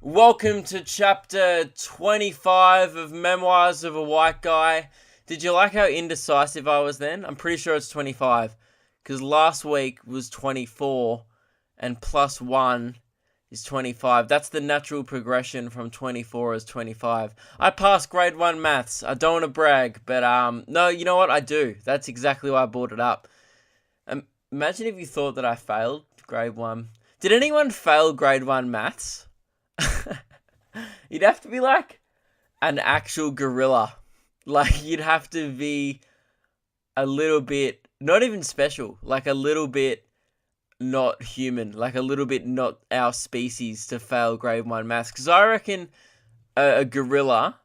Welcome to chapter 25 of Memoirs of a White Guy. Did you like how indecisive I was then? I'm pretty sure it's 25, because last week was 24, and plus 1 is 25. That's the natural progression from 24 as 25. I passed grade 1 maths. I don't want to brag, but no, you know what? I do. That's exactly why I brought it up. Imagine if you thought that I failed grade 1. Did anyone fail grade 1 maths? You'd have to be like an actual gorilla. Like, you'd have to be a little bit, not even special, like a little bit not human, like a little bit not our species to fail grade 1 maths. Because I reckon a gorilla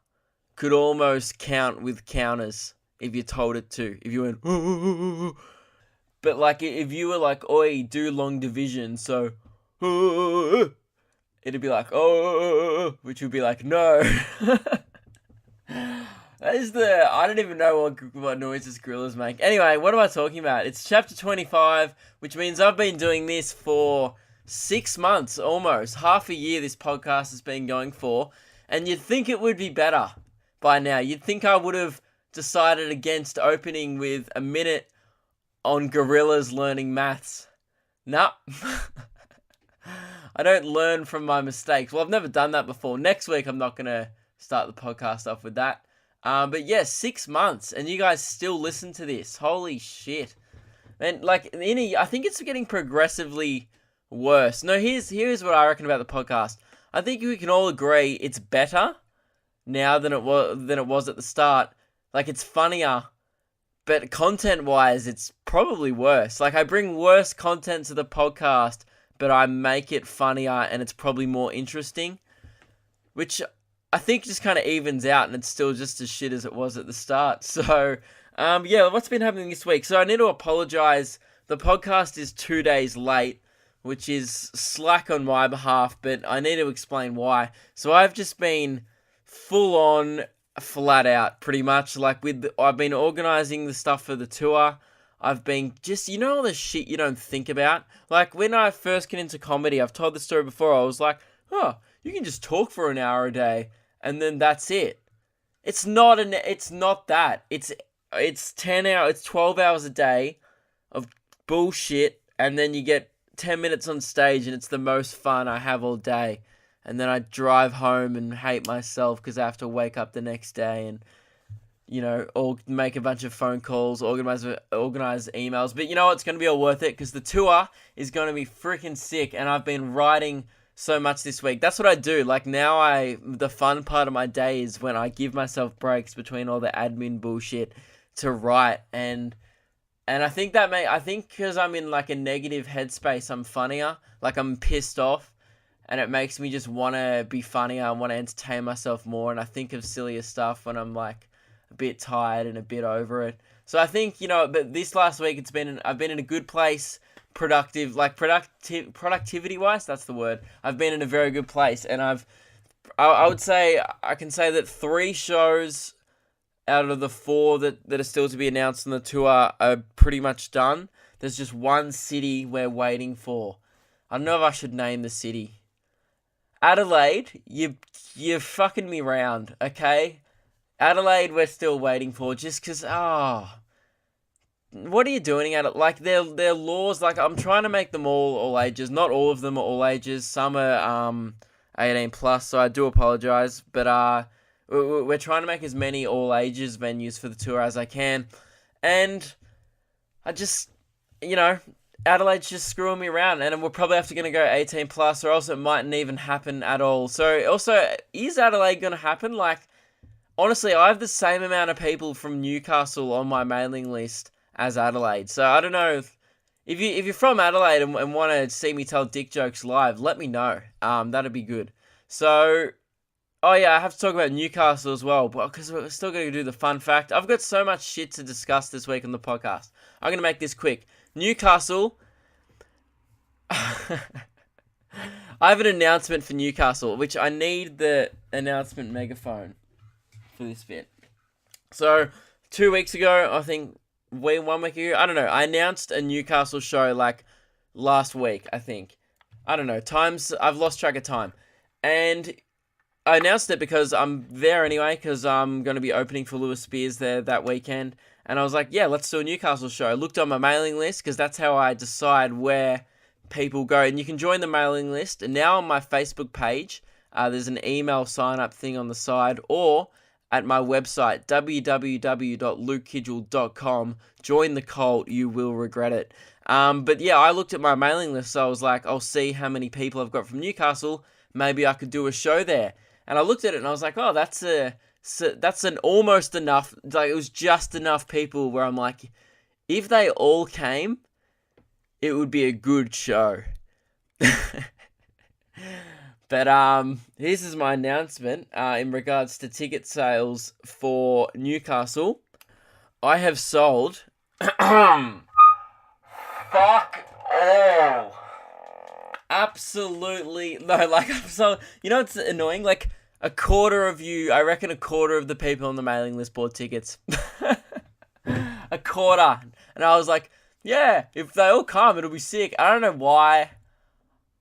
could almost count with counters if you told it to. If you went, but like if you were like, oi, do long division, so it'd be like, oh, which would be like, no. That is I don't even know what noises gorillas make. Anyway, what am I talking about? It's chapter 25, which means I've been doing this for 6 months almost. Half a year this podcast has been going for. And you'd think it would be better by now. You'd think I would have decided against opening with a minute on gorillas learning maths. Nah. I don't learn from my mistakes. Well, I've never done that before. Next week, I'm not going to start the podcast off with that. But yeah, 6 months, and you guys still listen to this. Holy shit. And like, I think it's getting progressively worse. No, here's what I reckon about the podcast. I think we can all agree it's better now than it was at the start. Like, it's funnier, but content-wise, it's probably worse. Like, I bring worse content to the podcast, but I make it funnier and it's probably more interesting, which I think just kind of evens out, and it's still just as shit as it was at the start. So, yeah, what's been happening this week? So I need to apologize. The podcast is 2 days late, which is slack on my behalf, but I need to explain why. So I've just been full on, flat out, pretty much. Like, I've been organizing the stuff for the tour. I've been just, all the shit you don't think about. Like, when I first get into comedy, I've told the story before, I was like, oh, you can just talk for an hour a day, and then that's it. It's not that. It's 10 hours, it's 12 hours a day of bullshit, and then you get 10 minutes on stage, and it's the most fun I have all day. And then I drive home and hate myself because I have to wake up the next day and, or make a bunch of phone calls, organize emails. But you know what? It's going to be all worth it because the tour is going to be freaking sick, and I've been writing so much this week. That's what I do. Like, now the fun part of my day is when I give myself breaks between all the admin bullshit to write, and I think because I'm in like a negative headspace, I'm funnier. Like, I'm pissed off, and it makes me just want to be funnier and want to entertain myself more, and I think of sillier stuff when I'm like a bit tired and a bit over it. So I think, but this last week I've been in a good place, productivity wise, that's the word. I've been in a very good place, and I would say I can say that 3 shows out of the 4 that are still to be announced on the tour are pretty much done. There's just one city we're waiting for. I don't know if I should name the city. Adelaide, you're fucking me round, okay? Adelaide, we're still waiting for, just because, what are you doing at it? Like, their laws, like, I'm trying to make them all ages. Not all of them are all ages. Some are 18 plus, so I do apologize. But we're trying to make as many all ages venues for the tour as I can. And I just, Adelaide's just screwing me around, and we're probably going to go 18 plus, or else it mightn't even happen at all. So, also, is Adelaide going to happen? Like, honestly, I have the same amount of people from Newcastle on my mailing list as Adelaide. So I don't know if you're from Adelaide and want to see me tell dick jokes live, let me know. That'd be good. So, oh yeah, I have to talk about Newcastle as well, because we're still going to do the fun fact. I've got so much shit to discuss this week on the podcast. I'm going to make this quick. Newcastle. I have an announcement for Newcastle, which I need the announcement megaphone for this bit. So, 2 weeks ago, I think, 1 week ago, I don't know, I announced a Newcastle show like last week, I think. I don't know, times, I've lost track of time. And I announced it because I'm there anyway, because I'm going to be opening for Lewis Spears there that weekend. And I was like, yeah, let's do a Newcastle show. I looked on my mailing list, because that's how I decide where people go. And you can join the mailing list. And now on my Facebook page, there's an email sign-up thing on the side, or at my website, www.lukekidgell.com. Join the cult, you will regret it. But yeah, I looked at my mailing list, so I was like, I'll see how many people I've got from Newcastle. Maybe I could do a show there. And I looked at it and I was like, oh, that's an almost enough, like, it was just enough people where I'm like, if they all came, it would be a good show. But this is my announcement in regards to ticket sales for Newcastle. I have sold fuck all. Absolutely no, like, I've sold, you know, it's annoying, like, a quarter of you, I reckon a quarter of the people on the mailing list bought tickets. A quarter. And I was like, yeah, if they all come, it'll be sick. I don't know why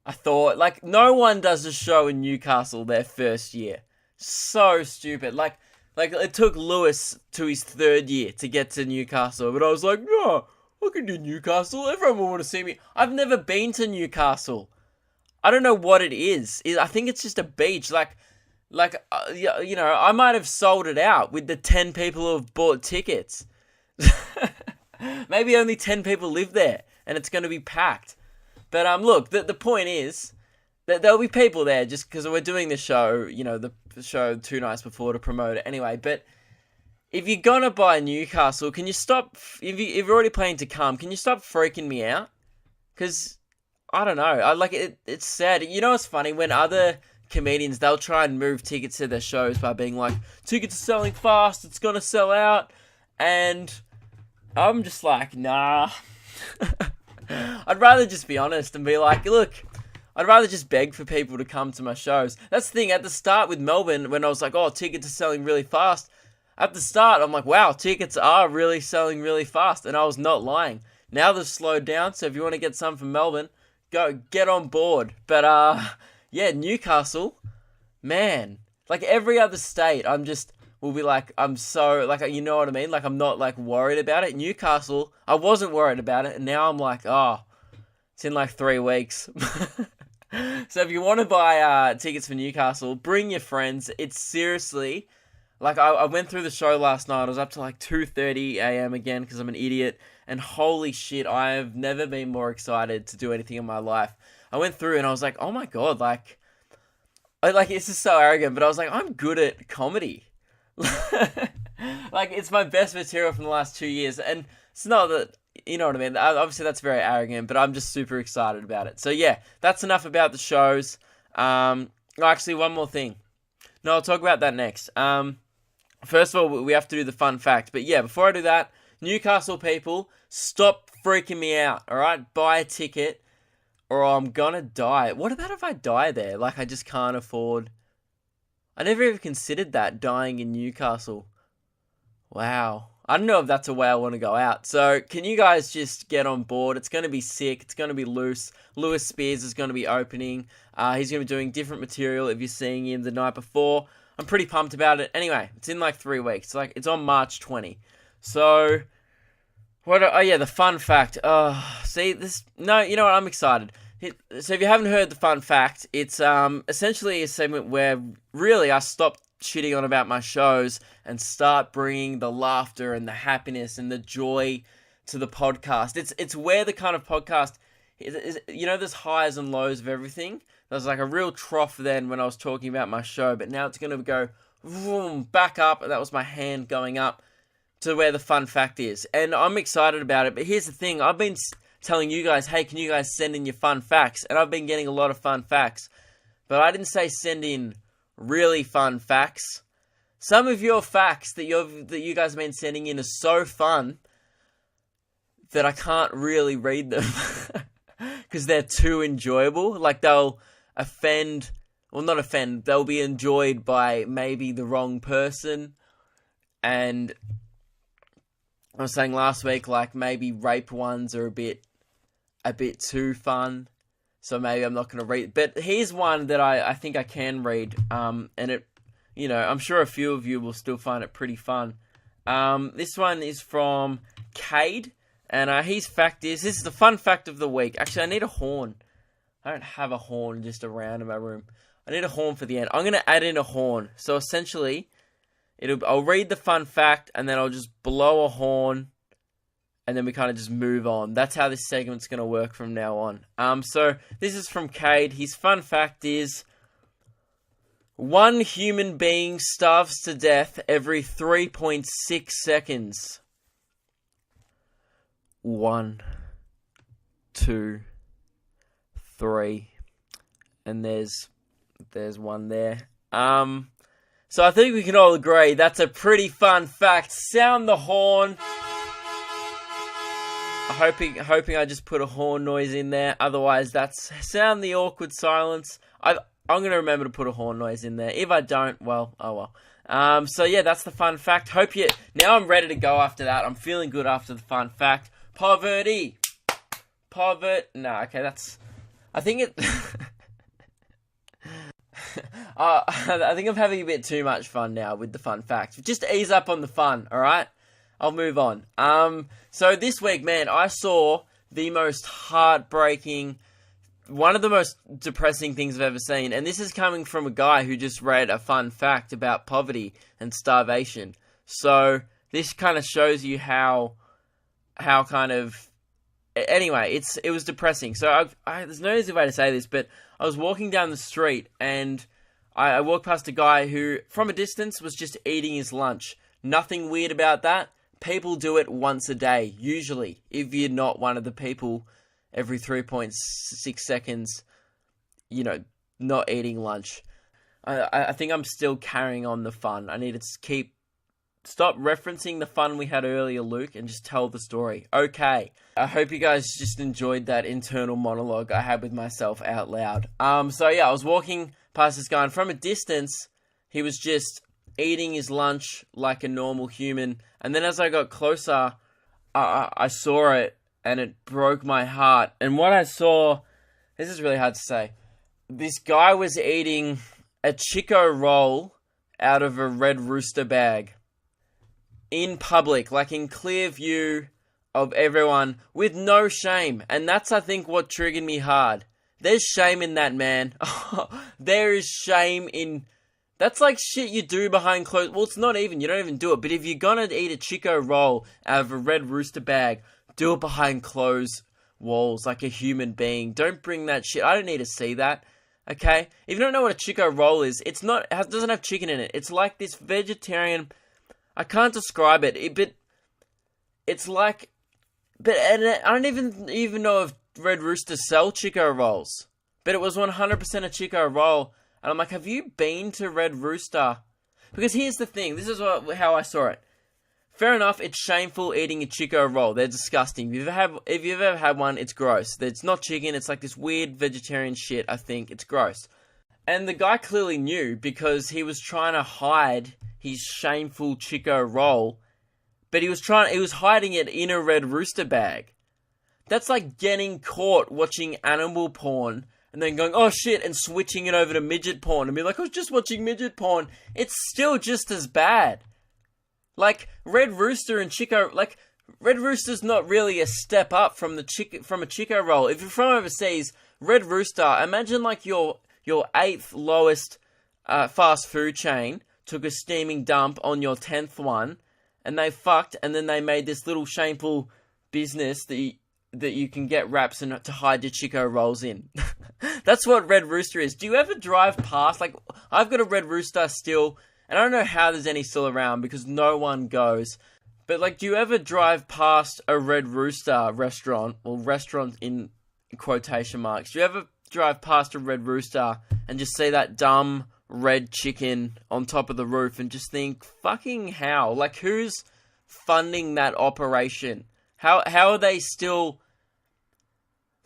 I thought, like, no one does a show in Newcastle their first year. So stupid. Like it took Lewis to his third year to get to Newcastle. But I was like, no, I can do Newcastle. Everyone will want to see me. I've never been to Newcastle. I don't know what it is. I think it's just a beach. You know, I might have sold it out with the 10 people who have bought tickets. Maybe only 10 people live there, and it's going to be packed. But look, the point is that there'll be people there just because we're doing the show, you know, the show 2 nights before to promote it anyway. But if you're going to buy Newcastle, can you stop, if you're already planning to come, can you stop freaking me out? Because, I don't know, it's sad. You know what's funny? When other comedians, they'll try and move tickets to their shows by being like, tickets are selling fast, it's gonna sell out, and I'm just like, nah. I'd rather just be honest and be like, look, I'd rather just beg for people to come to my shows. That's the thing, at the start with Melbourne, when I was like, oh, tickets are selling really fast, at the start, I'm like, wow, tickets are really selling really fast, and I was not lying. Now they've slowed down, so if you want to get some from Melbourne, go, get on board. But, yeah, Newcastle, man, like every other state, will be like, I'm so, like, you know what I mean? Like, I'm not, like, worried about it. Newcastle, I wasn't worried about it, and now I'm like, oh, it's in, like, 3 weeks. So if you want to buy tickets for Newcastle, bring your friends. It's seriously, like, I went through the show last night. I was up to, like, 2:30 a.m. again, because I'm an idiot, and holy shit, I have never been more excited to do anything in my life. I went through and I was like, oh my god, like, it's just so arrogant, but I was like, I'm good at comedy. Like, it's my best material from the last 2 years, and it's not that, you know what I mean, obviously that's very arrogant, but I'm just super excited about it. So yeah, that's enough about the shows. Actually, one more thing. No, I'll talk about that next. First of all, we have to do the fun fact, but yeah, before I do that, Newcastle people, stop freaking me out, alright? Buy a ticket, or I'm gonna die. What about if I die there? Like, I just can't afford... I never even considered that, dying in Newcastle. Wow. I don't know if that's a way I want to go out. So, can you guys just get on board? It's going to be sick. It's going to be loose. Lewis Spears is going to be opening. He's going to be doing different material if you're seeing him the night before. I'm pretty pumped about it. Anyway, it's in like 3 weeks. It's on March 20. So... oh yeah, the fun fact. See, this... No, you know what? I'm excited. So if you haven't heard the fun fact, it's essentially a segment where really I stop shitting on about my shows and start bringing the laughter and the happiness and the joy to the podcast. It's where the kind of podcast is, you know, there's highs and lows of everything. There's like a real trough then when I was talking about my show, but now it's going to go vroom, back up. That was my hand going up to where the fun fact is. And I'm excited about it. But here's the thing. I've been telling you guys, hey, can you guys send in your fun facts? And I've been getting a lot of fun facts. But I didn't say send in really fun facts. Some of your facts that you guys have been sending in are so fun that I can't really read them. Because they're too enjoyable. Like, they'll offend... Well, not offend. They'll be enjoyed by maybe the wrong person. And... I was saying last week, like, maybe rape ones are a bit too fun. so maybe I'm not going to read. But here's one that I think I can read, and it, I'm sure a few of you will still find it pretty fun. This one is from Cade, and his fact is, this is the fun fact of the week. Actually, I need a horn. I don't have a horn just around in my room. I need a horn for the end. I'm going to add in a horn. So essentially, I'll read the fun fact, and then I'll just blow a horn, and then we kind of just move on. That's how this segment's going to work from now on. So this is from Cade. His fun fact is, one human being starves to death every 3.6 seconds. 1, 2, 3, and there's one there. So I think we can all agree that's a pretty fun fact. Sound the horn. Hoping I just put a horn noise in there. Otherwise, sound the awkward silence. I'm going to remember to put a horn noise in there. If I don't, well, oh well. So yeah, that's the fun fact. Now I'm ready to go after that. I'm feeling good after the fun fact. Poverty. No, okay, I think it... I think I'm having a bit too much fun now with the fun facts. Just ease up on the fun, alright? I'll move on. So this week, man, I saw the most heartbreaking, one of the most depressing things I've ever seen. And this is coming from a guy who just read a fun fact about poverty and starvation. So this kind of shows you how kind of... Anyway, it was depressing. So there's no easy way to say this, but I was walking down the street and I walked past a guy who, from a distance, was just eating his lunch. Nothing weird about that. People do it once a day, usually, if you're not one of the people every 3.6 seconds, not eating lunch. I think I'm still carrying on the fun. I need to stop referencing the fun we had earlier, Luke, and just tell the story. Okay. I hope you guys just enjoyed that internal monologue I had with myself out loud. So yeah, I was walking past this guy, and from a distance, he was just eating his lunch like a normal human. And then as I got closer, I saw it, and it broke my heart. And what I saw, this is really hard to say. This guy was eating a Chico roll out of a Red Rooster bag. In public, like in clear view of everyone, with no shame. And that's, I think, what triggered me hard. There's shame in that, man. There is shame in... That's like shit you do behind closed... Well, it's not even. You don't even do it. But if you're gonna eat a Chico roll out of a Red Rooster bag, do it behind closed walls like a human being. Don't bring that shit. I don't need to see that. Okay? If you don't know what a Chico roll is, it doesn't have chicken in it. It's like this vegetarian... I can't describe it, but it's like... and I don't even know if Red Rooster sell Chico rolls. But it was 100% a Chico roll. And I'm like, have you been to Red Rooster? Because here's the thing. This is how I saw it. Fair enough, it's shameful eating a Chico roll. They're disgusting. If you've ever had one, it's gross. It's not chicken. It's like this weird vegetarian shit, I think. It's gross. And the guy clearly knew because he was trying to hide his shameful Chico roll. But he was hiding it in a Red Rooster bag. That's like getting caught watching animal porn and then going, oh shit, and switching it over to midget porn and be like, I was just watching midget porn. It's still just as bad. Like, Red Rooster and Chico, like, Red Rooster's not really a step up from a Chico roll. If you're from overseas, Red Rooster, imagine like your 8th lowest fast food chain took a steaming dump on your 10th one, and they fucked, and then they made this little shameful business that you can get wraps and to hide your Chico rolls in. That's what Red Rooster is. Do you ever drive past, like, I've got a Red Rooster still, and I don't know how there's any still around because no one goes. But, like, do you ever drive past a Red Rooster restaurant, or restaurant in quotation marks? Do you ever drive past a Red Rooster and just see that dumb red chicken on top of the roof and just think, fucking how? Like, who's funding that operation? How are they still...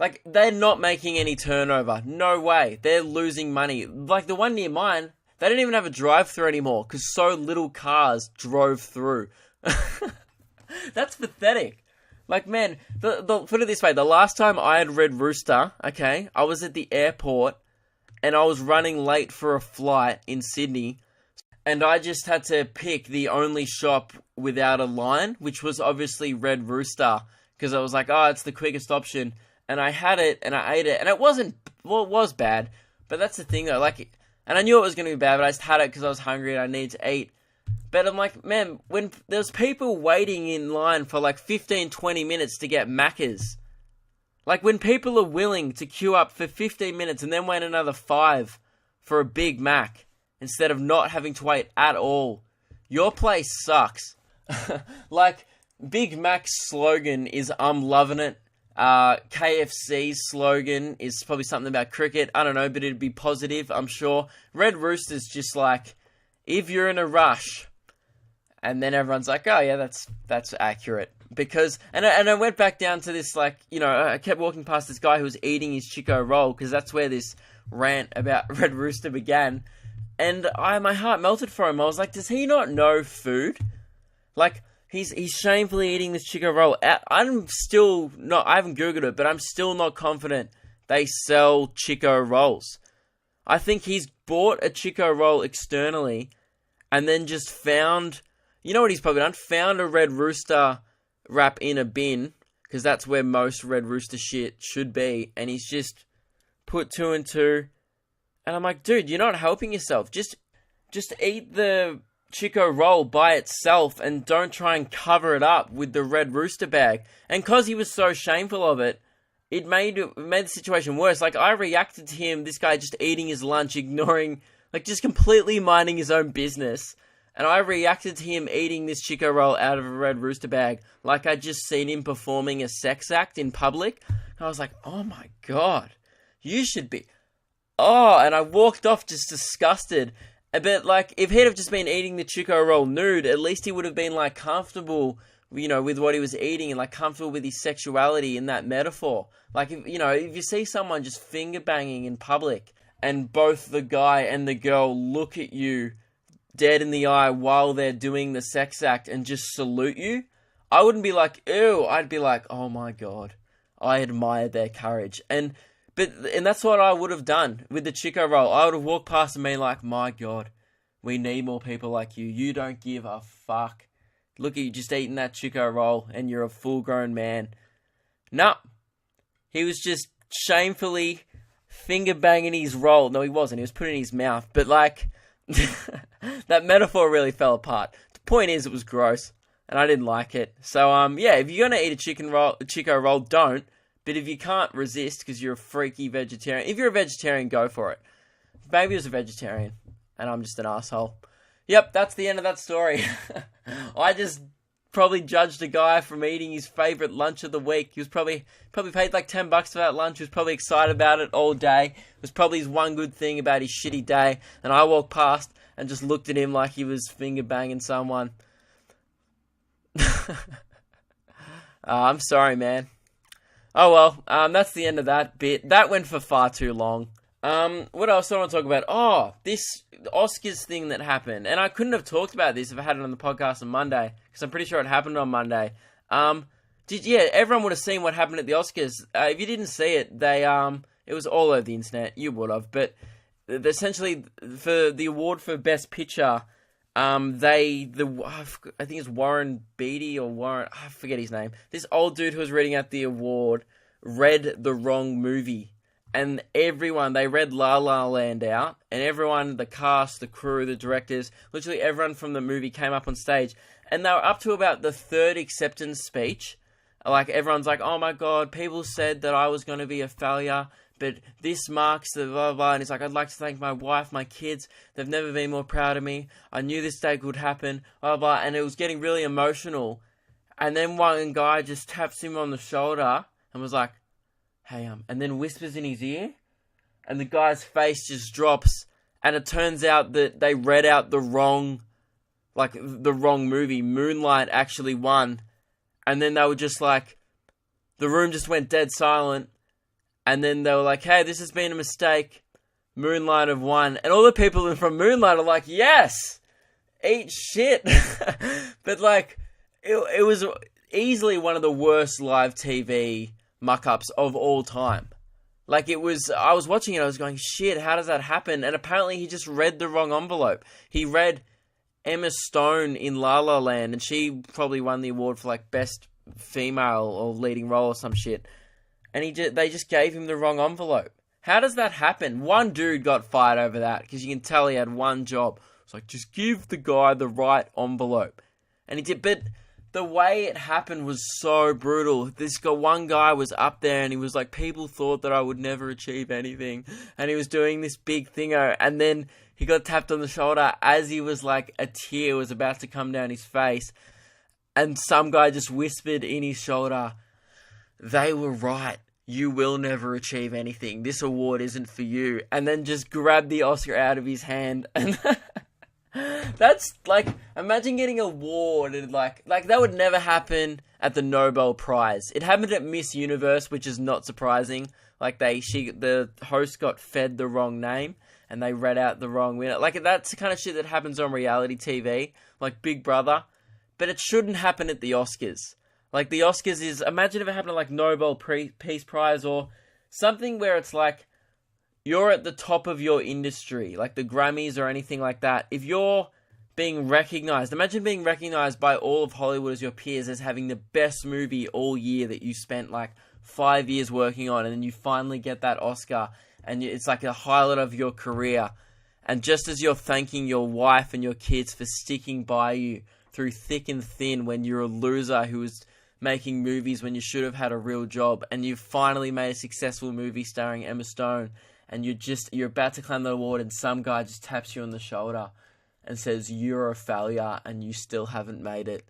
Like, they're not making any turnover. No way. They're losing money. Like, the one near mine... They don't even have a drive-thru anymore because so little cars drove through. That's pathetic. Like, man, put it this way. The last time I had read Rooster, okay, I was at the airport and I was running late for a flight in Sydney. And I just had to pick the only shop without a line, which was obviously Red Rooster. Because I was like, oh, it's the quickest option. And I had it and I ate it. And it wasn't, well, it was bad. But that's the thing though, like, and I knew it was going to be bad, but I just had it because I was hungry and I needed to eat. But I'm like, man, when there's people waiting in line for like 15, 20 minutes to get Maccas. Like, when people are willing to queue up for 15 minutes and then wait another 5 for a Big Mac instead of not having to wait at all, your place sucks. Like, Big Mac's slogan is, I'm loving it. KFC's slogan is probably something about cricket. I don't know, but it'd be positive, I'm sure. Red Rooster's just like, if you're in a rush. And then everyone's like, oh yeah, that's accurate. Because, and I went back down to this, like, you know, I kept walking past this guy who was eating his Chico roll, because that's where this rant about Red Rooster began. And my heart melted for him. I was like, does he not know food? Like, he's shamefully eating this Chico roll. I'm still not, I haven't Googled it, but I'm still not confident they sell Chico rolls. I think he's bought a Chico roll externally and then just found, you know what he's probably done? Found a Red Rooster wrap in a bin, because that's where most Red Rooster shit should be, and he's just put 2 and 2. And I'm like, dude, you're not helping yourself. Just eat the Chico roll by itself and don't try and cover it up with the Red Rooster bag. And because he was so shameful of it, it made the situation worse. Like, I reacted to him, this guy just eating his lunch, ignoring, like, just completely minding his own business. And I reacted to him eating this Chico roll out of a Red Rooster bag like I'd just seen him performing a sex act in public. And I was like, oh my God, you should be... Oh, and I walked off just disgusted. But, like, if he'd have just been eating the Chico roll nude, at least he would have been, like, comfortable, you know, with what he was eating and, like, comfortable with his sexuality in that metaphor. Like, if, you know, if you see someone just finger banging in public and both the guy and the girl look at you dead in the eye while they're doing the sex act and just salute you, I wouldn't be like, ew. I'd be like, oh my God, I admire their courage. And that's what I would have done with the Chico roll. I would have walked past and been like, my God, we need more people like you. You don't give a fuck. Look at you just eating that Chico roll and you're a full-grown man. No. He was just shamefully finger-banging his roll. No, he wasn't. He was putting it in his mouth. But, like, that metaphor really fell apart. The point is, it was gross, and I didn't like it. So, yeah, if you're going to eat a Chico roll, don't. But if you can't resist because you're a freaky vegetarian, if you're a vegetarian, go for it. Maybe he was a vegetarian, and I'm just an asshole. Yep, that's the end of that story. I just probably judged a guy from eating his favourite lunch of the week. He was probably paid like $10 for that lunch. He was probably excited about it all day. It was probably his one good thing about his shitty day. And I walked past and just looked at him like he was finger banging someone. I'm sorry, man. Oh well, that's the end of that bit. That went for far too long. What else do I want to talk about? Oh, this Oscars thing that happened. And I couldn't have talked about this if I had it on the podcast on Monday, because I'm pretty sure it happened on Monday. Everyone would have seen what happened at the Oscars. If you didn't see it, it was all over the internet. You would have. But essentially, for the award for Best Picture, I think it's Warren Beatty or Warren, I forget his name. This old dude who was reading out the award read the wrong movie. And everyone, they read La La Land out, and everyone, the cast, the crew, the directors, literally everyone from the movie came up on stage, and they were up to about the 3rd acceptance speech. Like, everyone's like, oh my God, people said that I was going to be a failure, but this marks the blah, blah, and he's like, I'd like to thank my wife, my kids, they've never been more proud of me, I knew this day could happen, blah, blah, and it was getting really emotional, and then one guy just taps him on the shoulder, and was like, hey, and then whispers in his ear, and the guy's face just drops, and it turns out that they read out the wrong movie. Moonlight actually won, and then they were just like, the room just went dead silent, and then they were like, hey, this has been a mistake, Moonlight have won, and all the people from Moonlight are like, yes, eat shit, but like, it was easily one of the worst live TV muck-ups of all time. Like, I was watching it, I was going, shit, how does that happen? And apparently he just read the wrong envelope. He read Emma Stone in La La Land, and she probably won the award for, like, best female or leading role or some shit. And they just gave him the wrong envelope. How does that happen? One dude got fired over that, because you can tell he had one job. It's like, just give the guy the right envelope. And he did, but the way it happened was so brutal. One guy was up there and he was like, people thought that I would never achieve anything. And he was doing this big thing, and then he got tapped on the shoulder as he was like, a tear was about to come down his face. And some guy just whispered in his shoulder, they were right. You will never achieve anything. This award isn't for you. And then just grabbed the Oscar out of his hand. And that's like, imagine getting awarded like that would never happen at the Nobel Prize. It happened at Miss Universe, which is not surprising. Like the host got fed the wrong name and they read out the wrong winner. Like, that's the kind of shit that happens on reality TV, like Big Brother. But it shouldn't happen at the Oscars. Like, the Oscars is, imagine if it happened at like Nobel Peace Prize or something where it's like, you're at the top of your industry, like the Grammys or anything like that. If you're being recognized, imagine being recognized by all of Hollywood as your peers as having the best movie all year that you spent like 5 years working on, and then you finally get that Oscar, and it's like a highlight of your career. And just as you're thanking your wife and your kids for sticking by you through thick and thin when you're a loser who was making movies when you should have had a real job, and you've finally made a successful movie starring Emma Stone, and you're about to claim the award, and some guy just taps you on the shoulder and says, you're a failure and you still haven't made it.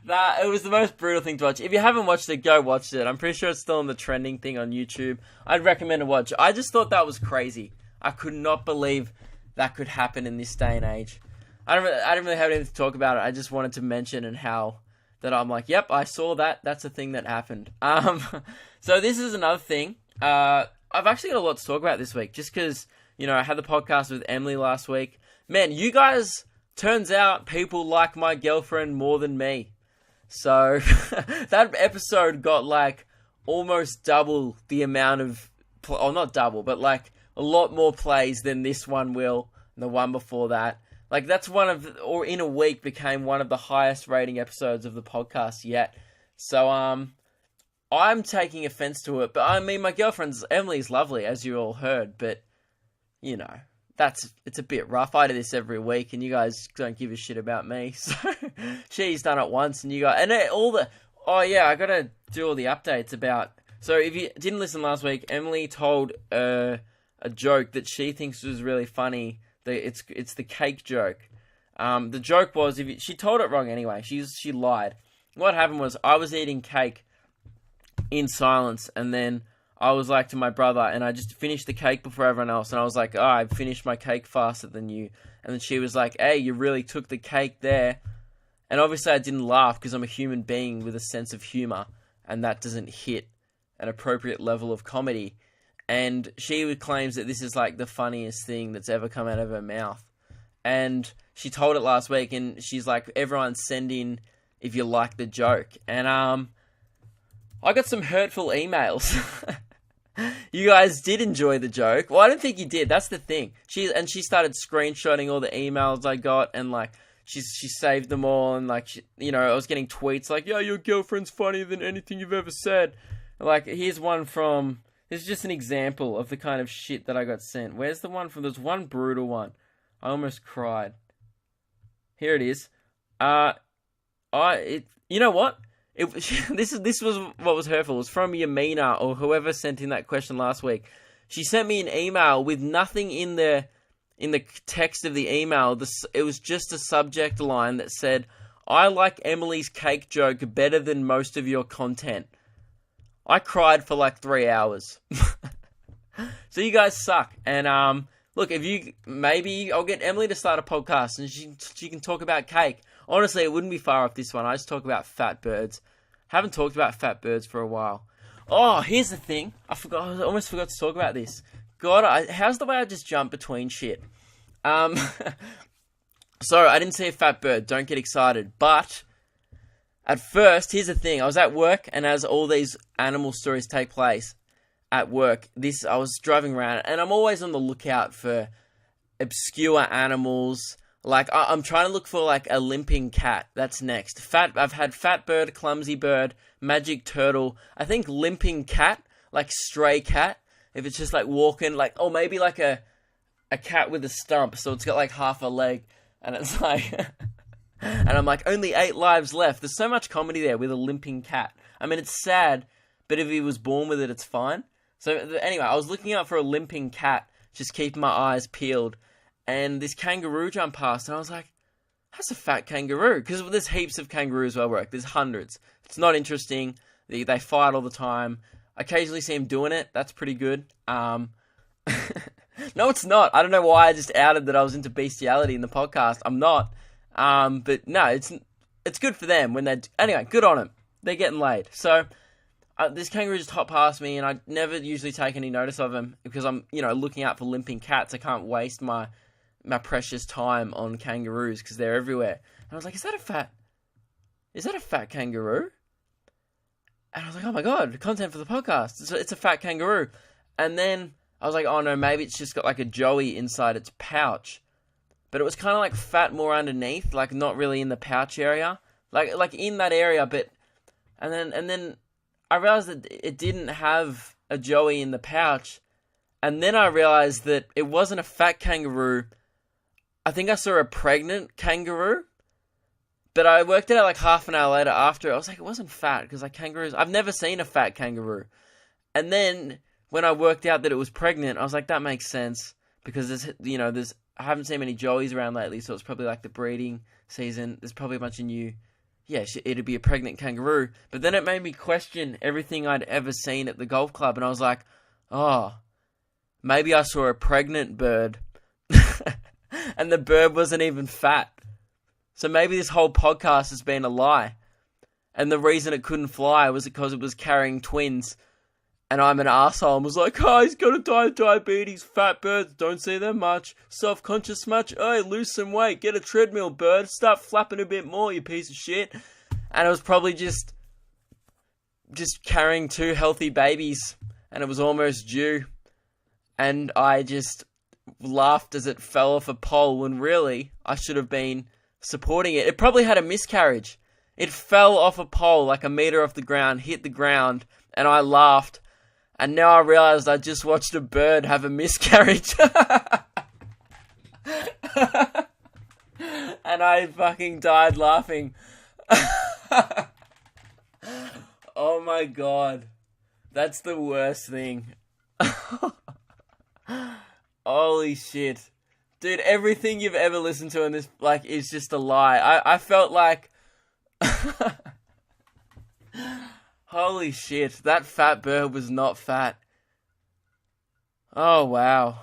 It was the most brutal thing to watch. If you haven't watched it, go watch it. I'm pretty sure it's still on the trending thing on YouTube. I'd recommend to watch. I just thought that was crazy. I could not believe that could happen in this day and age. I didn't really have anything to talk about it. I just wanted to mention and how that I'm like, yep, I saw that. That's a thing that happened. So this is another thing. I've actually got a lot to talk about this week, just because, I had the podcast with Emily last week. Man, you guys, turns out people like my girlfriend more than me. So that episode got like almost double the amount of, or not double, but like a lot more plays than this one will, and the one before that. Like, that's or in a week became one of the highest rating episodes of the podcast yet. So, I'm taking offense to it. But, I mean, my girlfriend's, Emily's lovely, as you all heard. But, it's a bit rough. I do this every week, and you guys don't give a shit about me. So, she's done it once, and you guys, I gotta do all the updates about, so if you didn't listen last week, Emily told a joke that she thinks was really funny. It's the cake joke. The joke was, she told it wrong anyway. She lied. What happened was, I was eating cake in silence, and then I was like to my brother, and I just finished the cake before everyone else, and I was like, I finished my cake faster than you. And then she was like, hey, you really took the cake there. And obviously I didn't laugh, because I'm a human being with a sense of humor, and that doesn't hit an appropriate level of comedy. And she claims that this is like the funniest thing that's ever come out of her mouth. And she told it last week, and she's like, everyone send in if you like the joke. And I got some hurtful emails. You guys did enjoy the joke. Well, I don't think you did. That's the thing. She started screenshotting all the emails I got, and like she saved them all, and like I was getting tweets like, "Yeah, your girlfriend's funnier than anything you've ever said." Like, here's one from. This is just an example of the kind of shit that I got sent. Where's the one from? There's one brutal one. I almost cried. Here it is. You know what? This was what was hurtful. It was from Yamina, or whoever sent in that question last week. She sent me an email with nothing in the text of the email. It was just a subject line that said, "I like Emily's cake joke better than most of your content." I cried for like 3 hours. So you guys suck. And look, maybe I'll get Emily to start a podcast, and she can talk about cake. Honestly, it wouldn't be far off this one. I just talk about fat birds. Haven't talked about fat birds for a while. Oh, here's the thing. I almost forgot to talk about this. God, how's the way I just jump between shit? So, I didn't see a fat bird. Don't get excited. But, at first, here's the thing. I was at work, and as all these animal stories take place at work, I was driving around, and I'm always on the lookout for obscure animals. Like, I'm trying to look for, like, a limping cat. That's next. I've had fat bird, clumsy bird, magic turtle. I think limping cat, like stray cat. If it's just, like, walking, like, or maybe, like, a cat with a stump. So it's got, like, half a leg. And it's like... and I'm like, only 8 lives left. There's so much comedy there with a limping cat. I mean, it's sad, but if he was born with it, it's fine. So, anyway, I was looking out for a limping cat, just keeping my eyes peeled. And this kangaroo jumped past, and I was like, that's a fat kangaroo. Because there's heaps of kangaroos where I work. There's hundreds. It's not interesting. They fight all the time. I occasionally see them doing it. That's pretty good. No, it's not. I don't know why I just outed that I was into bestiality in the podcast. I'm not. But no, it's good for them when anyway, good on them. They're getting laid. So, this kangaroo just hopped past me, and I never usually take any notice of him because I'm, looking out for limping cats. I can't waste my precious time on kangaroos because they're everywhere. And I was like, is that a fat kangaroo? And I was like, oh my God, content for the podcast. It's a fat kangaroo. And then I was like, oh no, maybe it's just got like a joey inside its pouch. But it was kind of like fat more underneath, like not really in the pouch area. Like in that area, but... And then I realized that it didn't have a joey in the pouch. And then I realized that it wasn't a fat kangaroo. I think I saw a pregnant kangaroo. But I worked it out like half an hour later after. I was like, it wasn't fat, because like kangaroos... I've never seen a fat kangaroo. And then when I worked out that it was pregnant, I was like, that makes sense. Because I haven't seen many joeys around lately, so it's probably like the breeding season. There's probably a bunch of new... Yeah, it'd be a pregnant kangaroo. But then it made me question everything I'd ever seen at the golf club. And I was like, oh, maybe I saw a pregnant bird. And the bird wasn't even fat. So maybe this whole podcast has been a lie. And the reason it couldn't fly was because it was carrying twins. And I'm an arsehole and was like, oh, he's gonna die of diabetes. Fat birds, don't see them much. Self-conscious much? Hey, lose some weight. Get a treadmill, bird. Start flapping a bit more, you piece of shit. And it was probably just carrying 2 healthy babies. And it was almost due. And I just laughed as it fell off a pole when really I should have been supporting it. It probably had a miscarriage. It fell off a pole like a meter off the ground, hit the ground, and I laughed. And now I realized I just watched a bird have a miscarriage. And I fucking died laughing. Oh my God. That's the worst thing. Holy shit. Dude, everything you've ever listened to in this, like, is just a lie. I felt like... Holy shit, that fat bird was not fat. Oh, wow.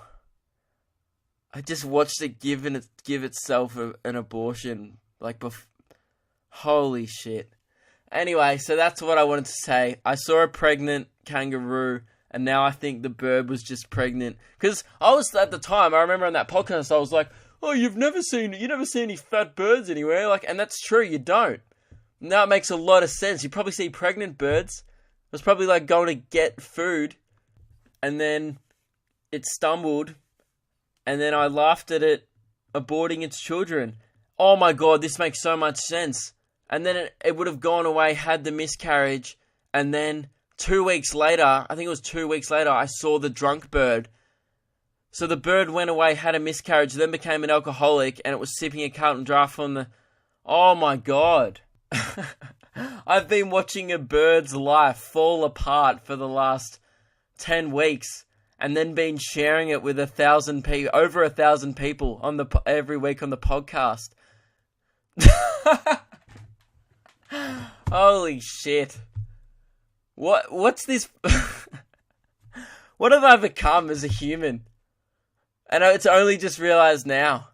I just watched it give itself an abortion. Holy shit. Anyway, so that's what I wanted to say. I saw a pregnant kangaroo, and now I think the bird was just pregnant. Because I was, at the time, I remember on that podcast, I was like, oh, you never seen any fat birds anywhere. And that's true, you don't. Now it makes a lot of sense. You probably see pregnant birds. It was probably like going to get food, and then it stumbled, and then I laughed at it aborting its children. Oh my God, this makes so much sense. And then it would have gone away, had the miscarriage, and then 2 weeks later, I think it was 2 weeks later, I saw the drunk bird. So the bird went away, had a miscarriage, then became an alcoholic, and it was sipping a Carlton Draft from the... Oh my God. I've been watching a bird's life fall apart for the last 10 weeks, and then been sharing it with over 1,000 people every week on the podcast. Holy shit. What's this? What have I become as a human? And it's only just realized now.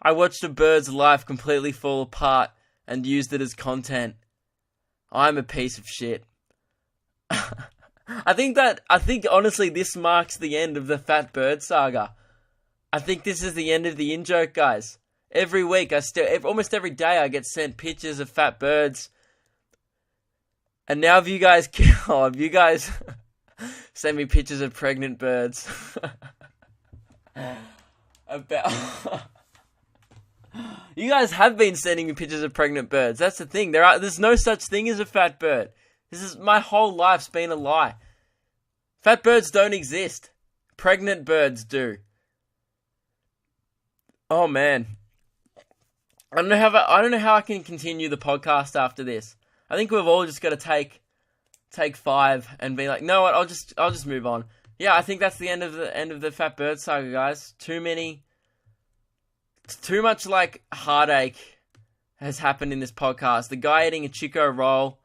I watched a bird's life completely fall apart and used it as content. I'm a piece of shit. I think honestly this marks the end of the Fat Bird Saga. I think this is the end of the in-joke, guys. Every week, almost every day, I get sent pictures of fat birds. And now if you guys send me pictures of pregnant birds. You guys have been sending me pictures of pregnant birds. That's the thing. There's no such thing as a fat bird. My whole life's been a lie. Fat birds don't exist. Pregnant birds do. Oh man. I don't know how I can continue the podcast after this. I think we've all just got to take 5 and be like, no what, I'll just move on. Yeah, I think that's the end of the Fat Bird Saga, guys. Too much like heartache has happened in this podcast. The guy eating a Chico roll,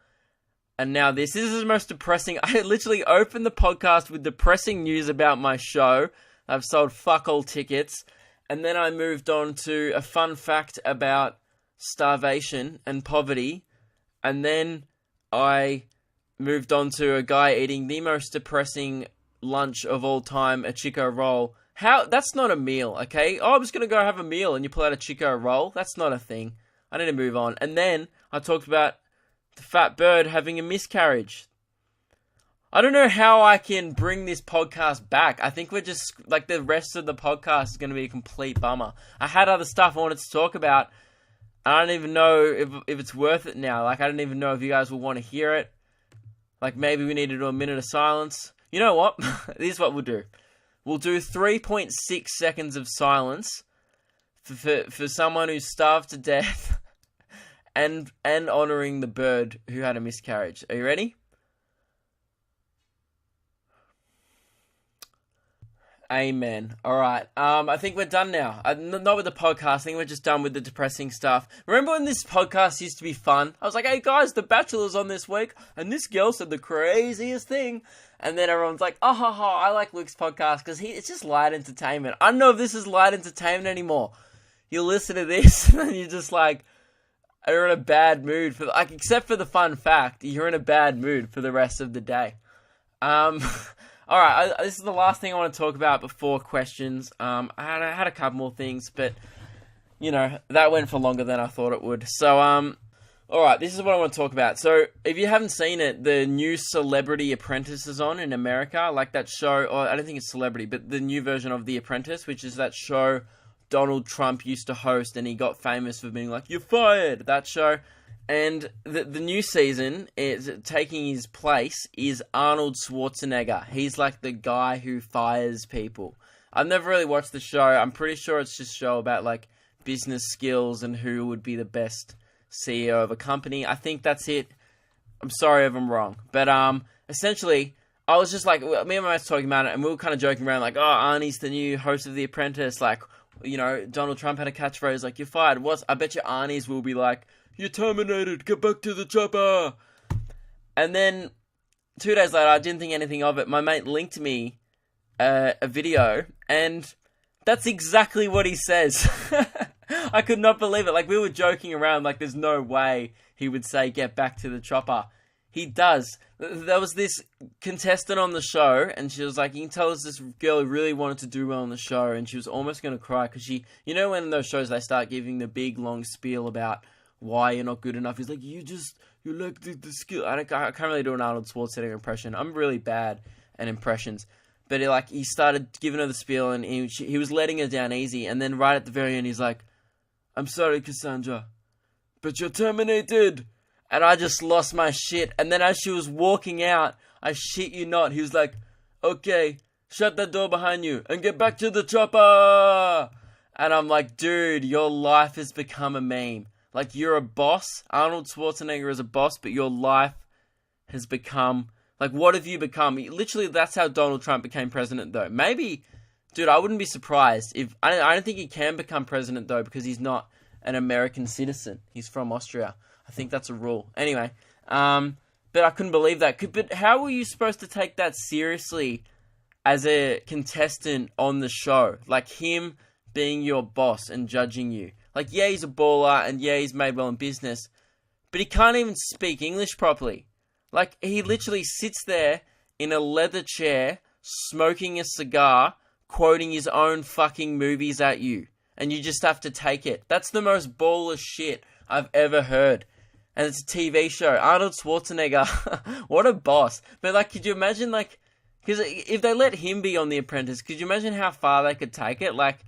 and now this is the most depressing. I literally opened the podcast with depressing news about my show. I've sold fuck all tickets. And then I moved on to a fun fact about starvation and poverty. And then I moved on to a guy eating the most depressing lunch of all time, a Chico roll. That's not a meal, okay? Oh, I'm just going to go have a meal and you pull out a Chico roll. That's not a thing. I need to move on. And then I talked about the fat bird having a miscarriage. I don't know how I can bring this podcast back. I think we're just, like, the rest of the podcast is going to be a complete bummer. I had other stuff I wanted to talk about. I don't even know if it's worth it now. Like, I don't even know if you guys will want to hear it. Like, maybe we need to do a minute of silence. You know what? This is what we'll do. We'll do 3.6 seconds of silence for someone who's starved to death and honouring the bird who had a miscarriage. Are you ready? Amen. All right. I think we're done now. Not with the podcast. I think we're just done with the depressing stuff. Remember when this podcast used to be fun? I was like, hey guys, The Bachelor's on this week, and this girl said the craziest thing. And then everyone's like, oh, ha, ha, I like Luke's podcast because it's just light entertainment. I don't know if this is light entertainment anymore. You listen to this and you're just like, you're in a bad mood except for the fun fact, you're in a bad mood for the rest of the day. Alright, this is the last thing I want to talk about before questions. I had a couple more things, but, that went for longer than I thought it would. So, alright, this is what I want to talk about. So, if you haven't seen it, the new Celebrity Apprentice is on in America. Like that show, or I don't think it's Celebrity, but the new version of The Apprentice, which is that show Donald Trump used to host, and he got famous for being like, you're fired, that show. And the new season, is taking his place, is Arnold Schwarzenegger. He's like the guy who fires people. I've never really watched the show. I'm pretty sure it's just a show about like business skills and who would be the best CEO of a company. I think that's it. I'm sorry if I'm wrong. But essentially, I was just like, me and my mates talking about it, and we were kind of joking around like, oh, Arnie's the new host of The Apprentice. Like, Donald Trump had a catchphrase like, you're fired. I bet you Arnie's will be like, you're terminated, get back to the chopper. And then 2 days later, I didn't think anything of it. My mate linked me a video, and that's exactly what he says. I could not believe it. Like, we were joking around, like, there's no way he would say, get back to the chopper. He does. There was this contestant on the show, and she was like, you can tell us this girl who really wanted to do well on the show, and she was almost going to cry, because she, when in those shows they start giving the big, long spiel about why you're not good enough. He's like, you lack the skill. I can't really do an Arnold Schwarzenegger impression. I'm really bad at impressions. But he started giving her the spiel, and he was letting her down easy. And then right at the very end, he's like, I'm sorry, Cassandra, but you're terminated. And I just lost my shit. And then as she was walking out, I shit you not, he was like, okay, shut that door behind you and get back to the chopper. And I'm like, dude, your life has become a meme. Like, you're a boss. Arnold Schwarzenegger is a boss, but your life has become... Like, what have you become? Literally, that's how Donald Trump became president, though. Maybe... Dude, I wouldn't be surprised if... I don't think he can become president, though, because he's not an American citizen. He's from Austria. I think that's a rule. Anyway, but I couldn't believe that. But how were you supposed to take that seriously as a contestant on the show? Like, him being your boss and judging you. Like, yeah, he's a baller, and yeah, he's made well in business, but he can't even speak English properly. Like, he literally sits there in a leather chair, smoking a cigar, quoting his own fucking movies at you. and you just have to take it. That's the most baller shit I've ever heard. And it's a TV show. Arnold Schwarzenegger, what a boss. But like, could you imagine like, because if they let him be on The Apprentice, could you imagine how far they could take it? Like,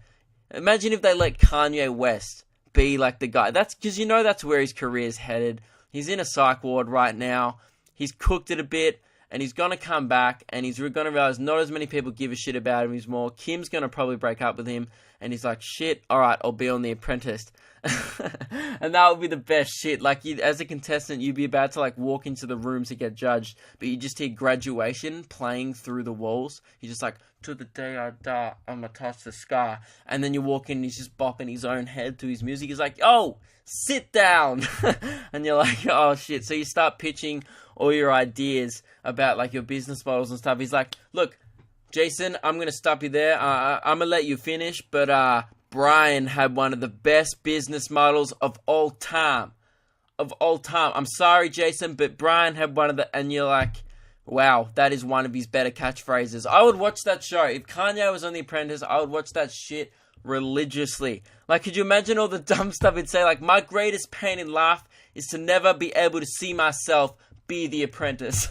imagine if they let Kanye West be like the guy. That's because you know that's where his career's headed. He's in a psych ward right now. He's cooked it a bit, and he's gonna come back, and he's gonna realize not as many people give a shit about him anymore. Kim's gonna probably break up with him, and he's like, shit, alright, I'll be on The Apprentice. And that would be the best shit. Like, as a contestant, you'd be about to like walk into the room to get judged, but you just hear Graduation playing through the walls. You're just like, to the day I die, I'ma touch the sky. And then you walk in and he's just bopping his own head to his music. He's like, oh, sit down. And you're like, oh shit. So you start pitching all your ideas about like your business models and stuff. He's like, look, Jason, I'm gonna stop you there. I'm gonna let you finish, but Brian had one of the best business models of all time. Of all time. I'm sorry, Jason, but Brian had one of the... And you're like, wow, that is one of his better catchphrases. I would watch that show. If Kanye was on The Apprentice, I would watch that shit religiously. Like, could you imagine all the dumb stuff he'd say? Like, my greatest pain in life is to never be able to see myself be The Apprentice.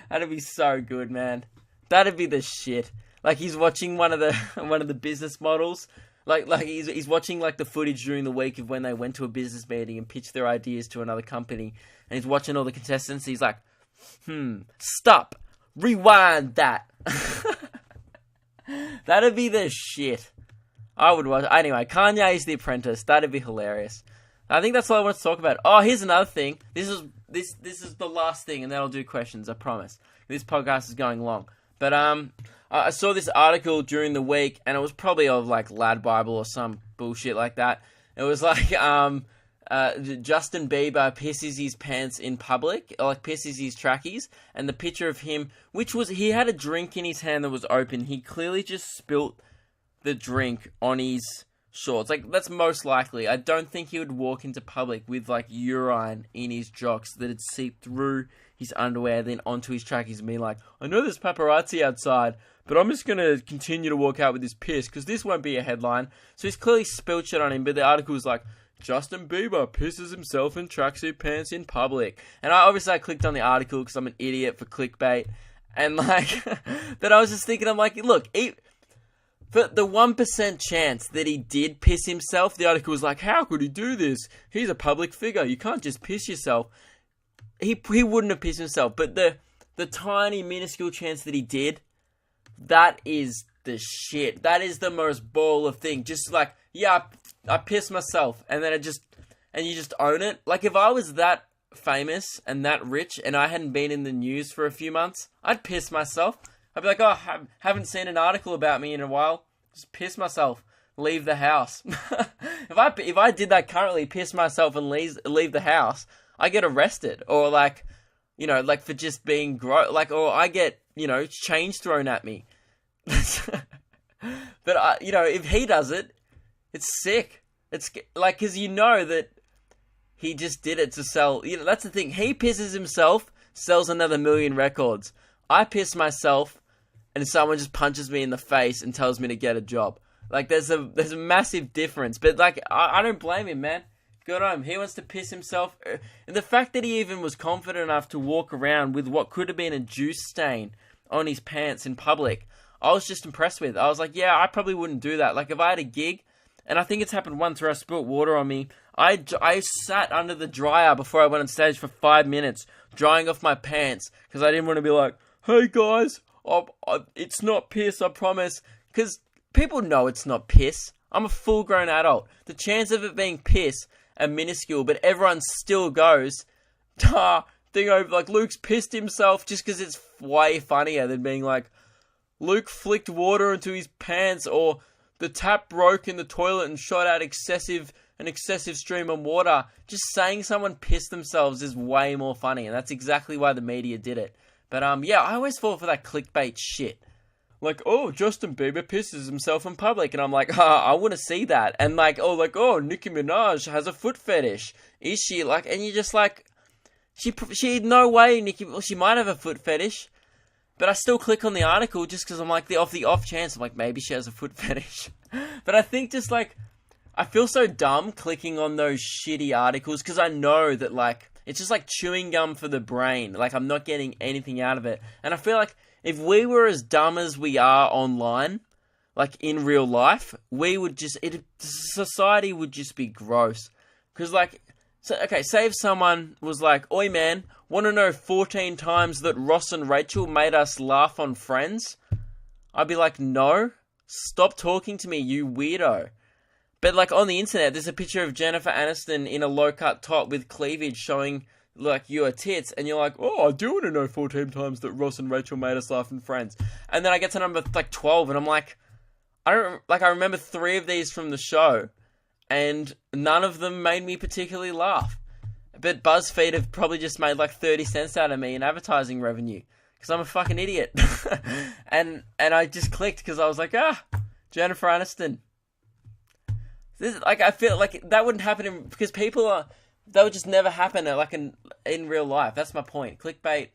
That'd be so good, man. That'd be the shit. Like, he's watching one of the business models. Like he's watching like the footage during the week of when they went to a business meeting and pitched their ideas to another company. And he's watching all the contestants. He's like, stop, rewind that. That'd be the shit. I would watch. Anyway, Kanye's The Apprentice. That'd be hilarious. I think that's all I want to talk about. Oh, here's another thing. This is the last thing, and then I'll do questions. I promise. This podcast is going long. But I saw this article during the week, and it was probably of like Lad Bible or some bullshit like that. It was like Justin Bieber pisses his pants in public, or like pisses his trackies, and the picture of him, which was he had a drink in his hand that was open. He clearly just spilt the drink on his shorts. Like, that's most likely. I don't think he would walk into public with like urine in his jocks that had seeped through his underwear, then onto his trackies, and be like, I know there's paparazzi outside, but I'm just going to continue to walk out with this piss, because this won't be a headline. So he's clearly spilled shit on him, but the article was like, Justin Bieber pisses himself in tracksuit pants in public. And I clicked on the article because I'm an idiot for clickbait. And like, but I was just thinking, I'm like, look, for the 1% chance that he did piss himself, the article was like, how could he do this? He's a public figure. You can't just piss yourself. He wouldn't have pissed himself, but the tiny, minuscule chance that he did, that is the shit. That is the most baller thing. Just like, yeah, I pissed myself, and then you just own it. Like, if I was that famous and that rich, and I hadn't been in the news for a few months, I'd piss myself. I'd be like, oh, haven't seen an article about me in a while. Just piss myself. Leave the house. If I did that currently, piss myself and leave the house, I get arrested, or like, you know, like for just being or I get, you know, change thrown at me. But you know, if he does it, it's sick. It's like, because you know that he just did it to sell. You know, that's the thing. He pisses himself, sells another 1 million records. I piss myself, and someone just punches me in the face and tells me to get a job. Like, there's a massive difference. But like, I don't blame him, man. Good on him. He wants to piss himself. And the fact that he even was confident enough to walk around with what could have been a juice stain on his pants in public, I was just impressed with. I was like, yeah, I probably wouldn't do that. Like, if I had a gig, and I think it's happened once where I spilt water on me, I sat under the dryer before I went on stage for 5 minutes, drying off my pants, because I didn't want to be like, hey guys, it's not piss, I promise. Because people know it's not piss. I'm a full-grown adult. The chance of it being piss are minuscule, but everyone still goes, thing over, like, Luke's pissed himself, just because it's way funnier than being like, Luke flicked water into his pants, or the tap broke in the toilet and shot out an excessive stream of water. Just saying someone pissed themselves is way more funny, and that's exactly why the media did it. But yeah, I always fall for that clickbait shit. Like, oh, Justin Bieber pisses himself in public, and I'm like, I want to see that. And like, oh, Nicki Minaj has a foot fetish. Is she like? And you're just like, she no way, Nicki. Well, she might have a foot fetish. But I still click on the article just because I'm like, the off chance, I'm like, maybe she has a foot fetish. But I think just like, I feel so dumb clicking on those shitty articles because I know that like, it's just like chewing gum for the brain. Like, I'm not getting anything out of it. And I feel like if we were as dumb as we are online, like in real life, we would just, society would just be gross. Because like, so, okay, say if someone was like, oi man, want to know 14 times that Ross and Rachel made us laugh on Friends? I'd be like, no, stop talking to me, you weirdo. But like on the internet, there's a picture of Jennifer Aniston in a low-cut top with cleavage showing like your tits, and you're like, oh, I do want to know 14 times that Ross and Rachel made us laugh on Friends. And then I get to number like 12, and I'm like, I remember 3 of these from the show, and none of them made me particularly laugh. But BuzzFeed have probably just made like 30 cents out of me in advertising revenue because I'm a fucking idiot. and I just clicked because I was like, Jennifer Aniston. Like, I feel like that wouldn't happen because that would just never happen like in real life. That's my point. Clickbait.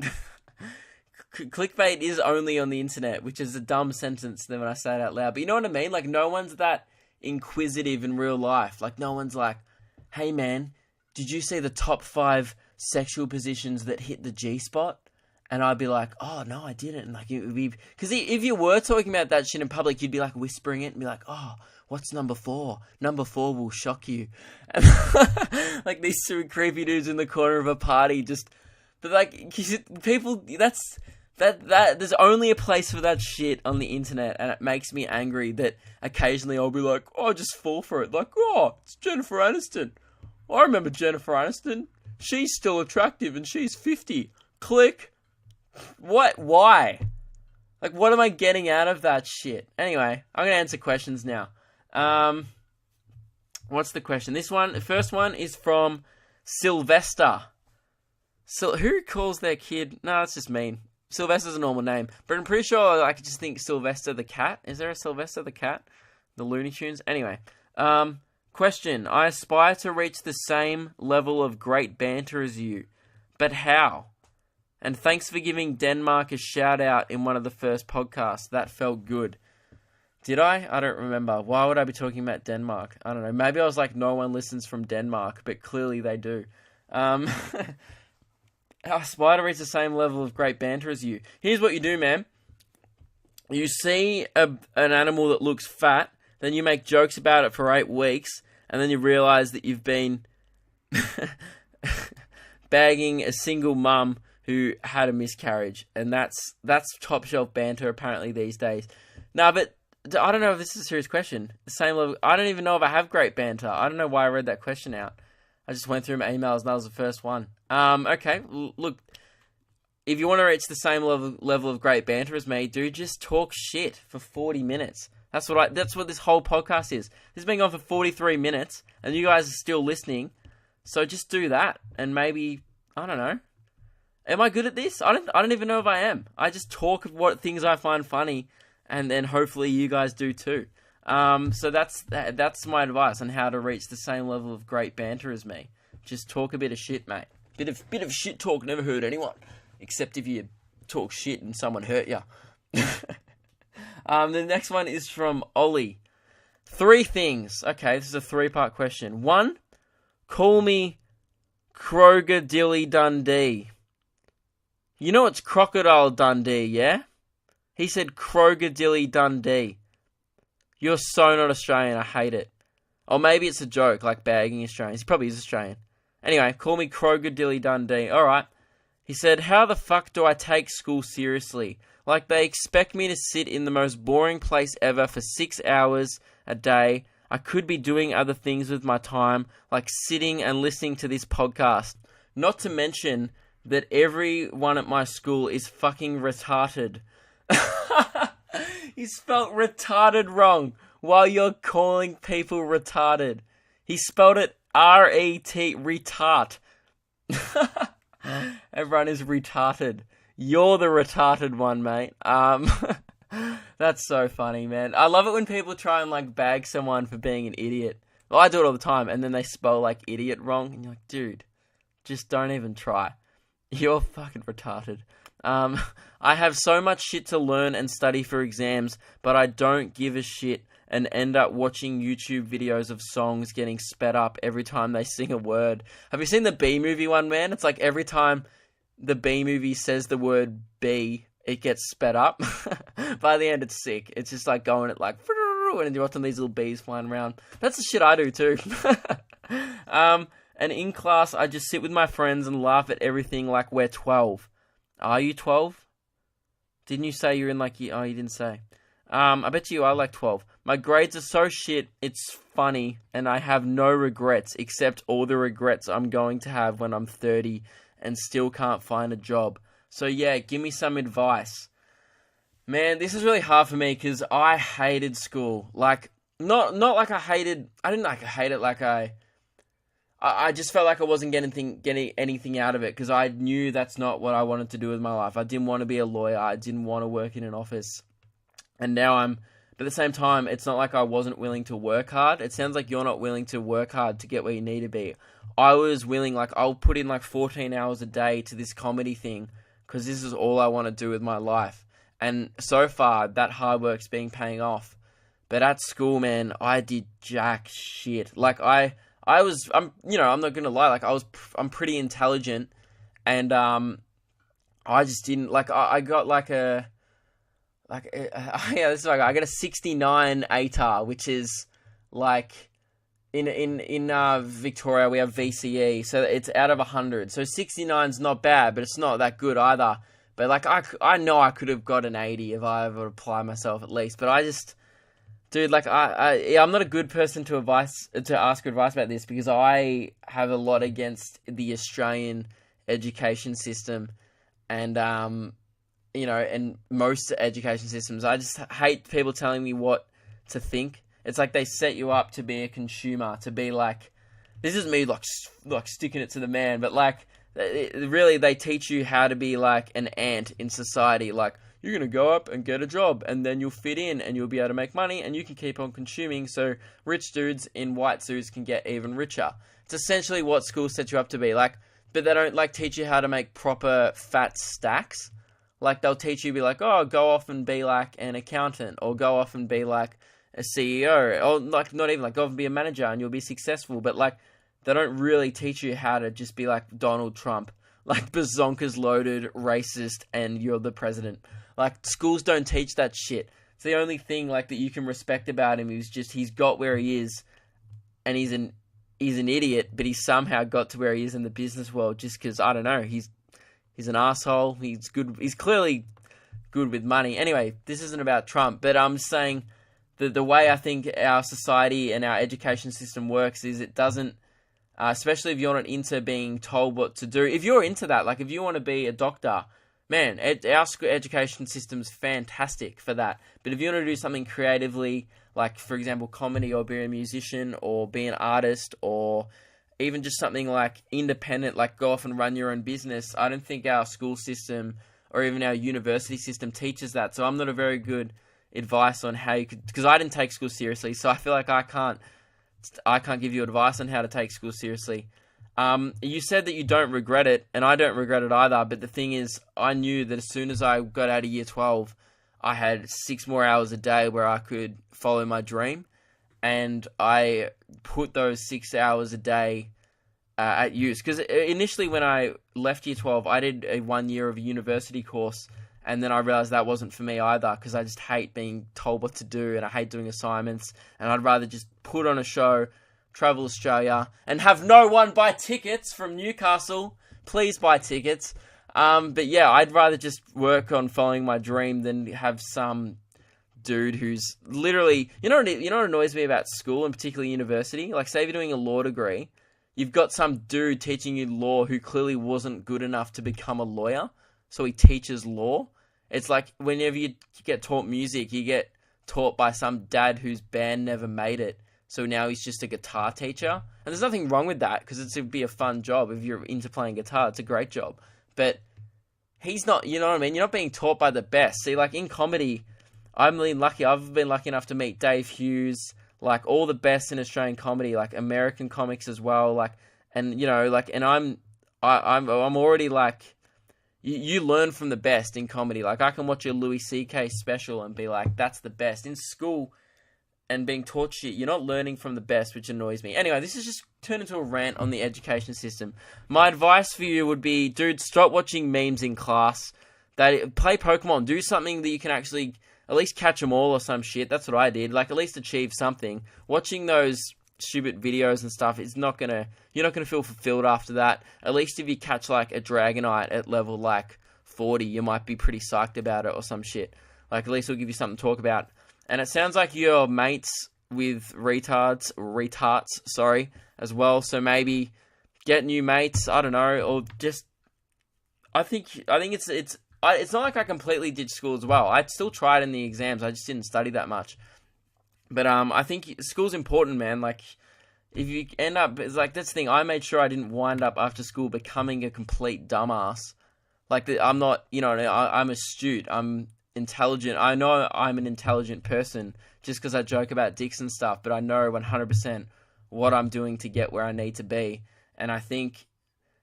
Clickbait is only on the internet, which is a dumb sentence then when I say it out loud. But you know what I mean? Like, no one's that inquisitive in real life. Like, no one's like, hey man, did you see the top 5 sexual positions that hit the G-spot? And I'd be like, oh no, I didn't. And like, it would be, because if you were talking about that shit in public, you'd be like whispering it and be like, oh, what's number 4? Number 4 will shock you. And like these 2 creepy dudes in the corner of a party just, but like, people, there's only a place for that shit on the internet, and it makes me angry that occasionally I'll be like, oh, just fall for it. Like, oh, it's Jennifer Aniston. I remember Jennifer Aniston. She's still attractive and she's 50. Click. What? Why? Like, what am I getting out of that shit? Anyway, I'm going to answer questions now. What's the question? The first one is from Sylvester. Who calls their kid? No, that's just mean. Sylvester's a normal name, but I'm pretty sure I could just think Sylvester the cat. Is there a Sylvester the cat? The Looney Tunes? Anyway, question. I aspire to reach the same level of great banter as you, but how? And thanks for giving Denmark a shout out in one of the first podcasts. That felt good. Did I? I don't remember. Why would I be talking about Denmark? I don't know. Maybe I was like, no one listens from Denmark, but clearly they do. I aspire to reach the same level of great banter as you. Here's what you do, man. You see an animal that looks fat, then you make jokes about it for 8 weeks, and then you realise that you've been bagging a single mum who had a miscarriage. And that's top shelf banter apparently these days. No, but I don't know if this is a serious question. The same level. I don't even know if I have great banter. I don't know why I read that question out. I just went through my emails and that was the first one. Okay, look, if you want to reach the same level of great banter as me, do just talk shit for 40 minutes. That's what this whole podcast is. This has been on for 43 minutes, and you guys are still listening. So just do that, and maybe, I don't know. Am I good at this? I don't even know if I am. I just talk of what things I find funny, and then hopefully you guys do too. So that's my advice on how to reach the same level of great banter as me. Just talk a bit of shit, mate. Bit of shit talk never hurt anyone, except if you talk shit and someone hurt you. The next one is from Ollie. 3 things. Okay, this is a 3-part question. 1, call me Kroger Dundee. You know it's Crocodile Dundee, yeah? He said Kroger Dundee. You're so not Australian, I hate it. Or maybe it's a joke, like bagging Australians. He probably is Australian. Anyway, call me Kroger Dundee. Alright. He said, how the fuck do I take school seriously? Like they expect me to sit in the most boring place ever for 6 hours a day. I could be doing other things with my time, like sitting and listening to this podcast. Not to mention that everyone at my school is fucking retarded. He spelt retarded wrong while you're calling people retarded. He spelled it R-E-T, retard. Everyone is retarded. You're the retarded one, mate. That's so funny, man. I love it when people try and like bag someone for being an idiot. Well, I do it all the time, and then they spell like idiot wrong, and you're like, dude, just don't even try. You're fucking retarded. Um, I have so much shit to learn and study for exams, but I don't give a shit and end up watching YouTube videos of songs getting sped up every time they sing a word. Have you seen the B movie one, man? It's like every time the B movie says the word B, it gets sped up. By the end, it's sick. It's just like going at like, and you're watching these little bees flying around. That's the shit I do too. And in class, I just sit with my friends and laugh at everything like we're 12. Are you 12? Didn't you say you're in like... Oh, you didn't say. I bet you are like 12. My grades are so shit, it's funny, and I have no regrets, except all the regrets I'm going to have when I'm 30 and still can't find a job. So yeah, give me some advice. Man, this is really hard for me because I hated school. Like, not like I hated... I didn't like hate it like I just felt like I wasn't getting anything out of it because I knew that's not what I wanted to do with my life. I didn't want to be a lawyer. I didn't want to work in an office. And now but at the same time, it's not like I wasn't willing to work hard. It sounds like you're not willing to work hard to get where you need to be. I was willing, like, I'll put in like 14 hours a day to this comedy thing because this is all I want to do with my life. And so far, that hard work's been paying off. But at school, man, I did jack shit. Like, I'm not gonna lie, like, I'm pretty intelligent, and, I just didn't, like, I got, yeah, this is like, I got a 69 ATAR, which is, like, in Victoria, we have VCE, so it's out of 100, so 69's not bad, but it's not that good either, but, like, I know I could have got an 80 if I ever applied myself, at least, but I just... Dude, like, I'm not a good person to ask advice about this because I have a lot against the Australian education system and, and most education systems. I just hate people telling me what to think. It's like they set you up to be a consumer, to be like, this is me, like sticking it to the man, but, like, really, they teach you how to be, like, an ant in society, like, you're going to go up and get a job, and then you'll fit in, and you'll be able to make money, and you can keep on consuming, so rich dudes in white suits can get even richer. It's essentially what schools set you up to be, like, but they don't, like, teach you how to make proper fat stacks. Like, they'll teach you, be like, oh, go off and be, like, an accountant, or go off and be, like, a CEO, or, like, not even, like, go off and be a manager, and you'll be successful, but, like, they don't really teach you how to just be, like, Donald Trump, like, bazonkas loaded, racist, and you're the president. Like, schools don't teach that shit. It's the only thing, like, that you can respect about him is just he's got where he is, and he's an idiot, but he somehow got to where he is in the business world just because, I don't know, he's an asshole. He's good. He's clearly good with money. Anyway, this isn't about Trump, but I'm saying that the way I think our society and our education system works is it doesn't, especially if you're not into being told what to do. If you're into that, like, if you want to be a doctor, man, our education system's fantastic for that. But if you want to do something creatively, like, for example, comedy or be a musician or be an artist or even just something like independent, like go off and run your own business, I don't think our school system or even our university system teaches that. So I'm not a very good advice on how you could... Because I didn't take school seriously, so I feel like I can't give you advice on how to take school seriously. You said that you don't regret it, and I don't regret it either, but the thing is, I knew that as soon as I got out of year 12, I had 6 more hours a day where I could follow my dream, and I put those 6 hours a day at use, because initially when I left year 12, I did a 1 year of a university course, and then I realized that wasn't for me either, because I just hate being told what to do, and I hate doing assignments, and I'd rather just put on a show, travel Australia, and have no one buy tickets from Newcastle. Please buy tickets. But yeah, I'd rather just work on following my dream than have some dude who's literally... You know what annoys me about school, and particularly university? Like, say if you're doing a law degree, you've got some dude teaching you law who clearly wasn't good enough to become a lawyer, so he teaches law. It's like whenever you get taught music, you get taught by some dad whose band never made it. So now he's just a guitar teacher. And there's nothing wrong with that, because it'd be a fun job. If you're into playing guitar, it's a great job. But he's not, you know what I mean? You're not being taught by the best. See, like, in comedy, I'm really lucky. I've been lucky enough to meet Dave Hughes, like, all the best in Australian comedy, like, American comics as well. Like, and, you know, like, and I'm already, like, you learn from the best in comedy. Like, I can watch a Louis C.K. special and be like, that's the best. In school and being taught shit, you're not learning from the best, which annoys me. Anyway, this has just turned into a rant on the education system. My advice for you would be, dude, stop watching memes in class. Play Pokemon. Do something that you can actually at least catch them all or some shit. That's what I did. Like, at least achieve something. Watching those stupid videos and stuff is not gonna... You're not gonna feel fulfilled after that. At least if you catch, like, a Dragonite at level, like, 40, you might be pretty psyched about it or some shit. Like, at least it'll give you something to talk about. And it sounds like you're mates with retards, as well. So maybe get new mates, I don't know, or just... I think it's not like I completely ditched school as well. I still tried in the exams. I just didn't study that much. But I think school's important, man. Like, if you end up... It's like, that's the thing. I made sure I didn't wind up after school becoming a complete dumbass. Like, I'm not... You know, I'm astute. I'm intelligent. I know I'm an intelligent person just because I joke about dicks and stuff. But I know 100% what I'm doing to get where I need to be. And I think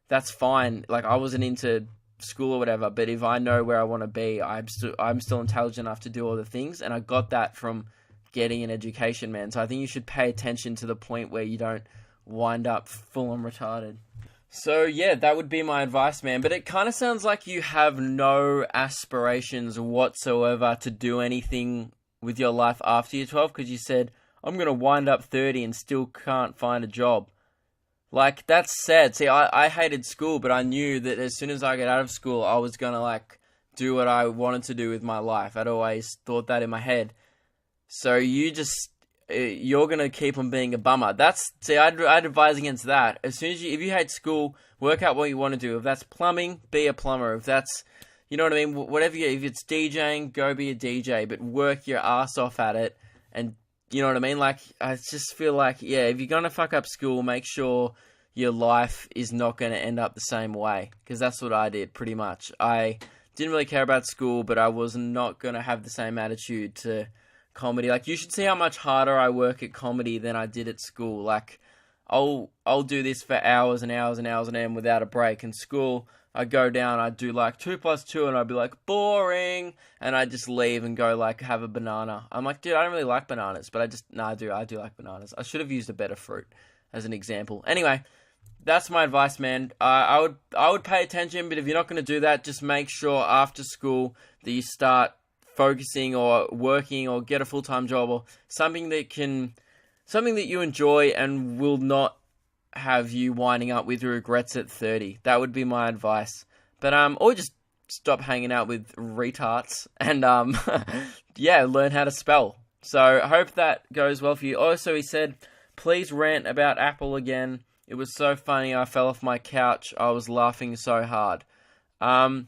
that's fine. Like, I wasn't into school or whatever, but if I know where I want to be, I'm still intelligent enough to do all the things, and I got that from getting an education, man. So I think you should pay attention to the point where you don't wind up full on retarded. So yeah, that would be my advice, man. But it kind of sounds like you have no aspirations whatsoever to do anything with your life after you're 12, because you said, I'm going to wind up 30 and still can't find a job. Like, that's sad. See, I hated school, but I knew that as soon as I got out of school, I was going to, like, do what I wanted to do with my life. I'd always thought that in my head. So you're going to keep on being a bummer. I'd advise against that. As soon as if you hate school, work out what you want to do. If that's plumbing, be a plumber. If that's, you know what I mean? Whatever if it's DJing, go be a DJ, but work your ass off at it. And you know what I mean? Like, I just feel like, yeah, if you're going to fuck up school, make sure your life is not going to end up the same way. Because that's what I did, pretty much. I didn't really care about school, but I was not going to have the same attitude to comedy. Like, you should see how much harder I work at comedy than I did at school. Like, I'll do this for hours and hours and hours and hours without a break. In school, I go down, I do like 2 plus 2, and I'd be like, boring, and I just leave and go like have a banana. I'm like, dude, I don't really like bananas, but I do like bananas. I should have used a better fruit as an example. Anyway, that's my advice, man. I would pay attention, but if you're not going to do that, just make sure after school that you start focusing or working or get a full-time job or something that you enjoy and will not have you winding up with regrets at 30. That would be my advice. But or just stop hanging out with retards and yeah, learn how to spell. So I hope that goes well for you. Also, he said, please rant about Apple again. It was so funny. I fell off my couch. I was laughing so hard. No,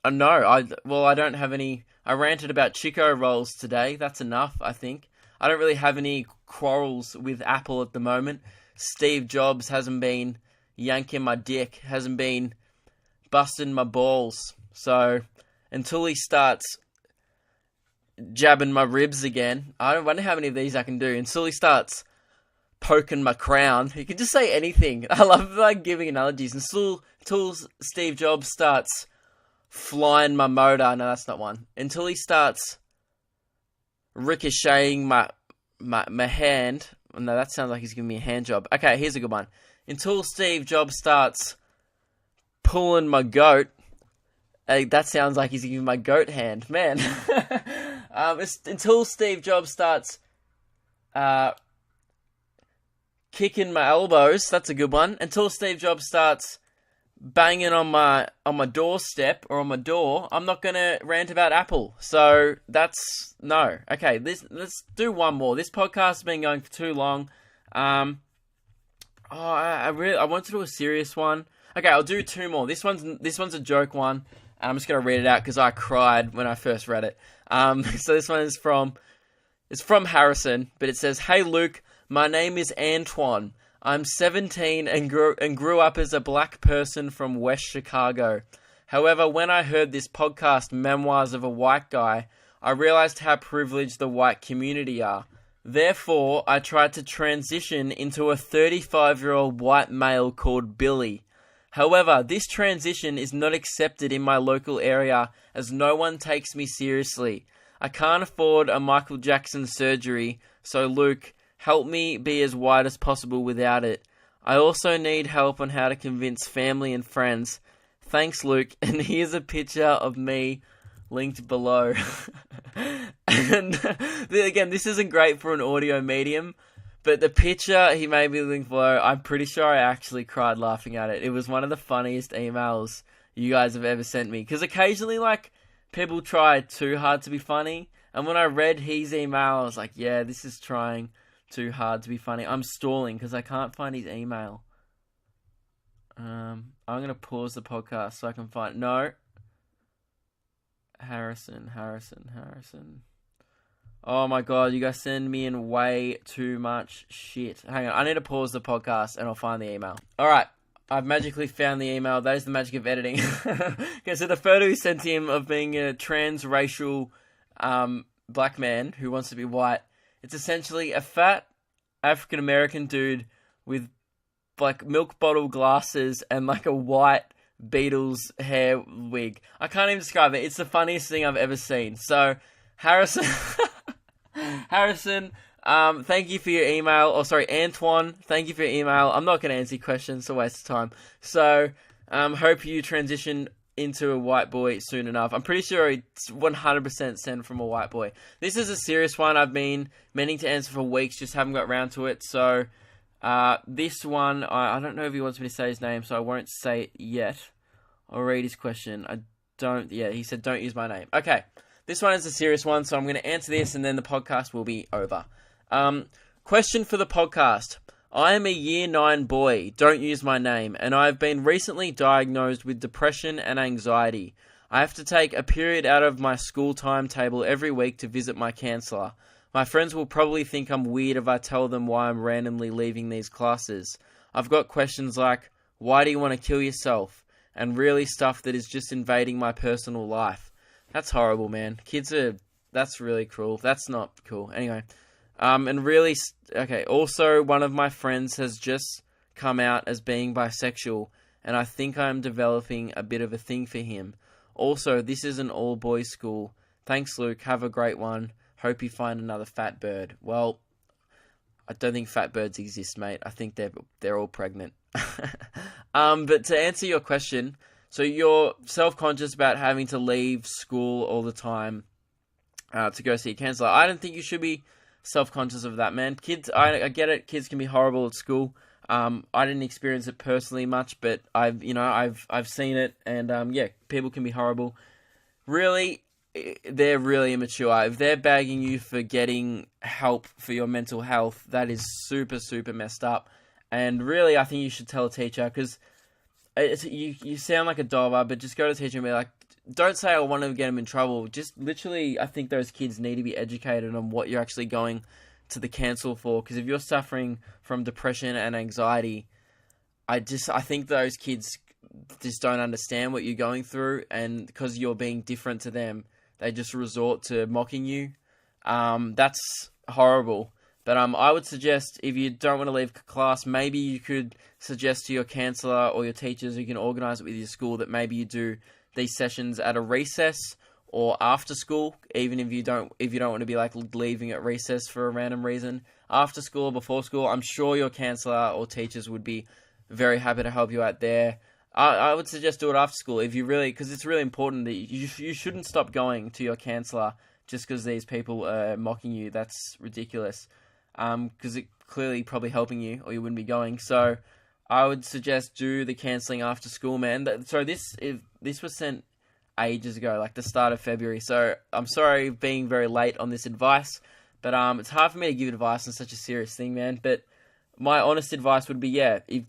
I don't have any. I ranted about Chico rolls today. That's enough, I think. I don't really have any quarrels with Apple at the moment. Steve Jobs hasn't been yanking my dick, hasn't been busting my balls. So until he starts jabbing my ribs again, I wonder how many of these I can do. Until he starts poking my crown, he can just say anything. I love like giving analogies. Until Steve Jobs starts flying my motor. No, that's not one. Until he starts ricocheting my hand. No, that sounds like he's giving me a hand job. Okay, here's a good one. Until Steve Jobs starts pulling my goat. That sounds like he's giving my goat hand. Man. Until Steve Jobs starts kicking my elbows. That's a good one. Until Steve Jobs starts banging on my doorstep or on my door, I'm not going to rant about Apple. So that's no. Okay, let's do one more. This podcast has been going for too long. I want to do a serious one. Okay, I'll do 2 more. This one's a joke one. I'm just going to read it out because I cried when I first read it. So this one is from Harrison, but it says, "Hey Luke, my name is Antoine. I'm 17 and grew up as a black person from West Chicago. However, when I heard this podcast, Memoirs of a White Guy, I realized how privileged the white community are. Therefore, I tried to transition into a 35-year-old white male called Billy. However, this transition is not accepted in my local area as no one takes me seriously. I can't afford a Michael Jackson surgery, so Luke, help me be as wide as possible without it. I also need help on how to convince family and friends. Thanks, Luke, and here's a picture of me linked below. And again, this isn't great for an audio medium, but the picture he made me link below, I'm pretty sure I actually cried laughing at it. It was one of the funniest emails you guys have ever sent me. Because occasionally, like, people try too hard to be funny. And when I read his email, I was like, yeah, this is trying too hard to be funny. I'm stalling because I can't find his email. I'm going to pause the podcast so I can find... No. Harrison. Oh my god, you guys send me in way too much shit. Hang on, I need to pause the podcast and I'll find the email. Alright, I've magically found the email. That is the magic of editing. Okay, so the photo he sent him of being a transracial black man who wants to be white. It's essentially a fat African American dude with like milk bottle glasses and like a white Beatles hair wig. I can't even describe it. It's the funniest thing I've ever seen. So, Harrison... Harrison, thank you for your email. Oh, sorry, Antoine, thank you for your email. I'm not going to answer your questions, it's a waste of time. So, hope you transition into a white boy soon enough. I'm pretty sure it's 100% sent from a white boy. This is a serious one I've been meaning to answer for weeks, just haven't got around to it. So, this one, I don't know if he wants me to say his name, so I won't say it yet. I'll read his question. He said don't use my name. Okay. This one is a serious one, so I'm going to answer this and then the podcast will be over. Question for the podcast. I am a year 9 boy, don't use my name, and I've been recently diagnosed with depression and anxiety. I have to take a period out of my school timetable every week to visit my counsellor. My friends will probably think I'm weird if I tell them why I'm randomly leaving these classes. I've got questions like, why do you want to kill yourself? And really stuff that is just invading my personal life. That's horrible, man. That's really cruel. That's not cool. Anyway, also one of my friends has just come out as being bisexual, and I think I'm developing a bit of a thing for him. Also, this is an all-boys school. Thanks, Luke. Have a great one. Hope you find another fat bird. Well, I don't think fat birds exist, mate. I think they're all pregnant. But to answer your question... So you're self-conscious about having to leave school all the time to go see a counsellor. I don't think you should be self-conscious of that, man. Kids, I get it. Kids can be horrible at school. I didn't experience it personally much, but I've seen it, and people can be horrible. Really, they're really immature. If they're bagging you for getting help for your mental health, that is super, super messed up. And really, I think you should tell a teacher because. You sound like a dover, but just go to the teacher and be like, don't say I want to get them in trouble. Just literally, I think those kids need to be educated on what you're actually going to the counsel for. Because if you're suffering from depression and anxiety, I think those kids just don't understand what you're going through. And because you're being different to them, they just resort to mocking you. That's horrible. But I would suggest, if you don't want to leave class, maybe you could suggest to your counsellor or your teachers who can organise it with your school that maybe you do these sessions at a recess or after school, even if you don't want to be like leaving at recess for a random reason. After school or before school, I'm sure your counsellor or teachers would be very happy to help you out there. I would suggest do it after school if you really, because it's really important that you shouldn't stop going to your counsellor just because these people are mocking you. That's ridiculous. Because it clearly probably helping you, or you wouldn't be going. So I would suggest do the cancelling after school, man. This was sent ages ago, like the start of February. So I'm sorry being very late on this advice, but it's hard for me to give advice on such a serious thing, man. But my honest advice would be, if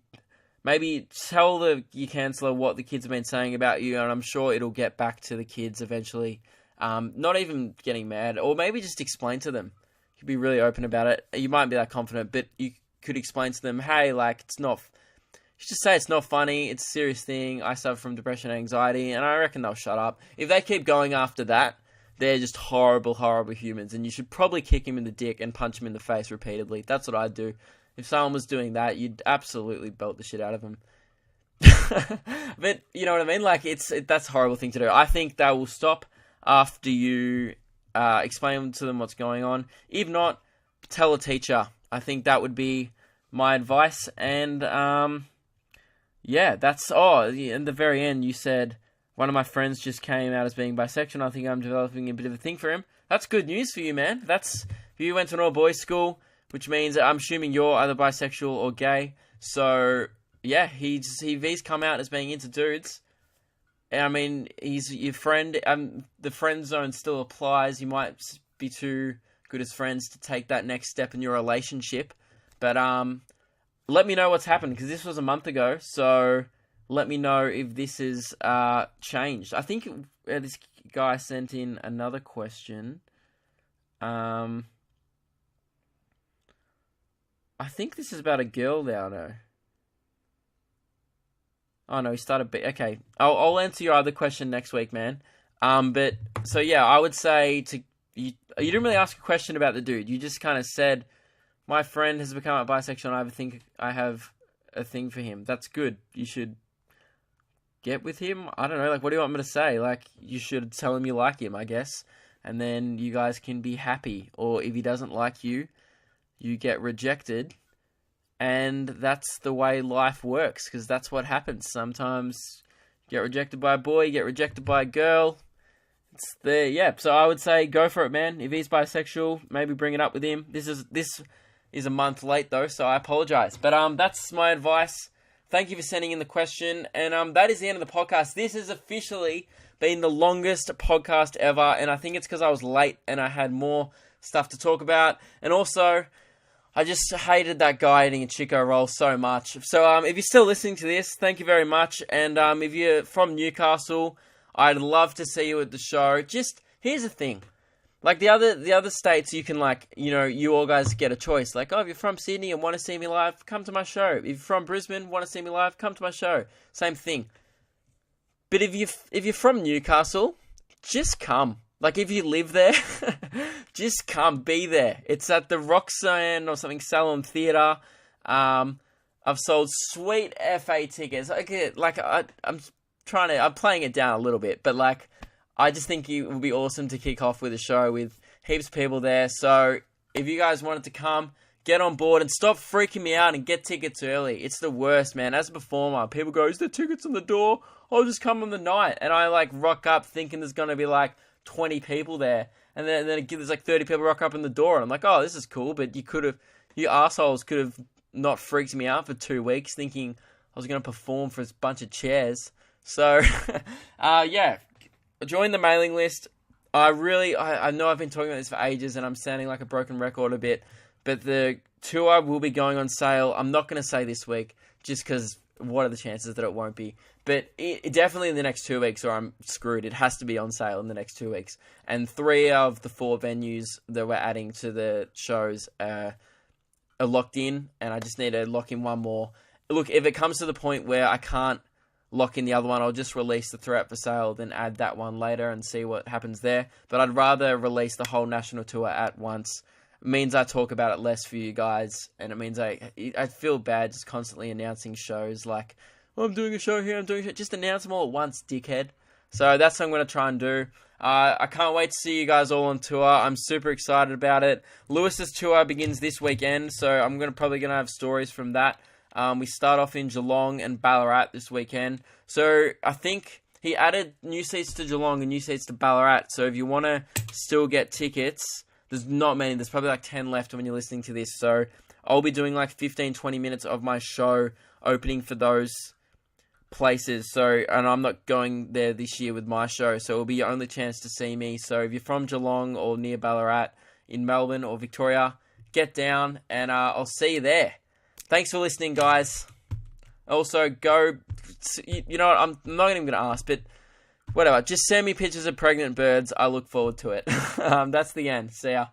maybe tell your counsellor what the kids have been saying about you, and I'm sure it'll get back to the kids eventually. Not even getting mad, or maybe just explain to them. Be really open about it. You mightn't be that confident, but you could explain to them, hey, like, it's not, you just say it's not funny, it's a serious thing, I suffer from depression and anxiety, and I reckon they'll shut up. If they keep going after that, they're just horrible, horrible humans, and you should probably kick him in the dick and punch him in the face repeatedly. That's what I'd do. If someone was doing that, you'd absolutely belt the shit out of them. but you know what I mean? Like, that's a horrible thing to do. I think they will stop after you explain to them what's going on. If not, tell a teacher. I think that would be my advice. And yeah, that's... Oh, in the very end, you said one of my friends just came out as being bisexual. I think I'm developing a bit of a thing for him. That's good news for you, man. If you went to an all-boys school, which means I'm assuming you're either bisexual or gay. So, yeah, he's come out as being into dudes. I mean, he's your friend. The friend zone still applies. You might be too good as friends to take that next step in your relationship. But let me know what's happened, because this was a month ago. So let me know if this is changed. I think this guy sent in another question. I think this is about a girl now, no? Oh, no, he started... Okay, I'll answer your other question next week, man. But, so yeah, I would say to... You didn't really ask a question about the dude. You just kind of said, my friend has become a bisexual and I have a thing for him. That's good. You should get with him. I don't know, like, what do you want me to say? Like, you should tell him you like him, I guess. And then you guys can be happy. Or if he doesn't like you, you get rejected. And that's the way life works, because that's what happens. Sometimes you get rejected by a boy, you get rejected by a girl. It's there, yeah. So I would say go for it, man. If he's bisexual, maybe bring it up with him. This is a month late though, so I apologize. But that's my advice. Thank you for sending in the question, and that is the end of the podcast. This has officially been the longest podcast ever, and I think it's because I was late and I had more stuff to talk about, and also I just hated that guy eating a Chico roll so much. So if you're still listening to this, thank you very much. And if you're from Newcastle, I'd love to see you at the show. Just, here's the thing. Like the other states, you can, like, you know, you all guys get a choice. Like, oh, if you're from Sydney and want to see me live, come to my show. If you're from Brisbane, want to see me live, come to my show. Same thing. But if you're from Newcastle, just come. Like, if you live there, just come, be there. It's at the Roxanne or something, Salon Theatre. I've sold sweet FA tickets. Okay, like, I'm playing it down a little bit, but, like, I just think it would be awesome to kick off with a show with heaps of people there. So, if you guys wanted to come, get on board and stop freaking me out and get tickets early. It's the worst, man. As a performer, people go, is there tickets on the door? I'll just come on the night. And I, like, rock up thinking there's going to be, like, 20 people there, and then there's like 30 people rock up in the door, and I'm like, oh, this is cool, but you assholes could have not freaked me out for 2 weeks thinking I was going to perform for a bunch of chairs. So, yeah, join the mailing list. I know I've been talking about this for ages, and I'm sounding like a broken record a bit, but the tour will be going on sale. I'm not going to say this week, just because what are the chances that it won't be? But it definitely in the next 2 weeks, or I'm screwed. It has to be on sale in the next 2 weeks. And 3 of the 4 venues that we're adding to the shows are locked in, and I just need to lock in one more. Look, if it comes to the point where I can't lock in the other one, I'll just release the threat for sale, then add that one later and see what happens there. But I'd rather release the whole national tour at once. It means I talk about it less for you guys, and it means I feel bad just constantly announcing shows like, oh, I'm doing a show here, I'm doing a show. Just announce them all at once, dickhead. So that's what I'm going to try and do. I can't wait to see you guys all on tour. I'm super excited about it. Lewis's tour begins this weekend, so I'm probably going to have stories from that. We start off in Geelong and Ballarat this weekend. So I think he added new seats to Geelong and new seats to Ballarat. So if you want to still get tickets, there's not many. There's probably like 10 left when you're listening to this. So I'll be doing like 15, 20 minutes of my show opening for those places. So, and I'm not going there this year with my show. So it'll be your only chance to see me. So if you're from Geelong or near Ballarat in Melbourne or Victoria, get down and I'll see you there. Thanks for listening, guys. Also, go... You know what? I'm not even going to ask, but whatever. Just send me pictures of pregnant birds. I look forward to it. That's the end. See ya.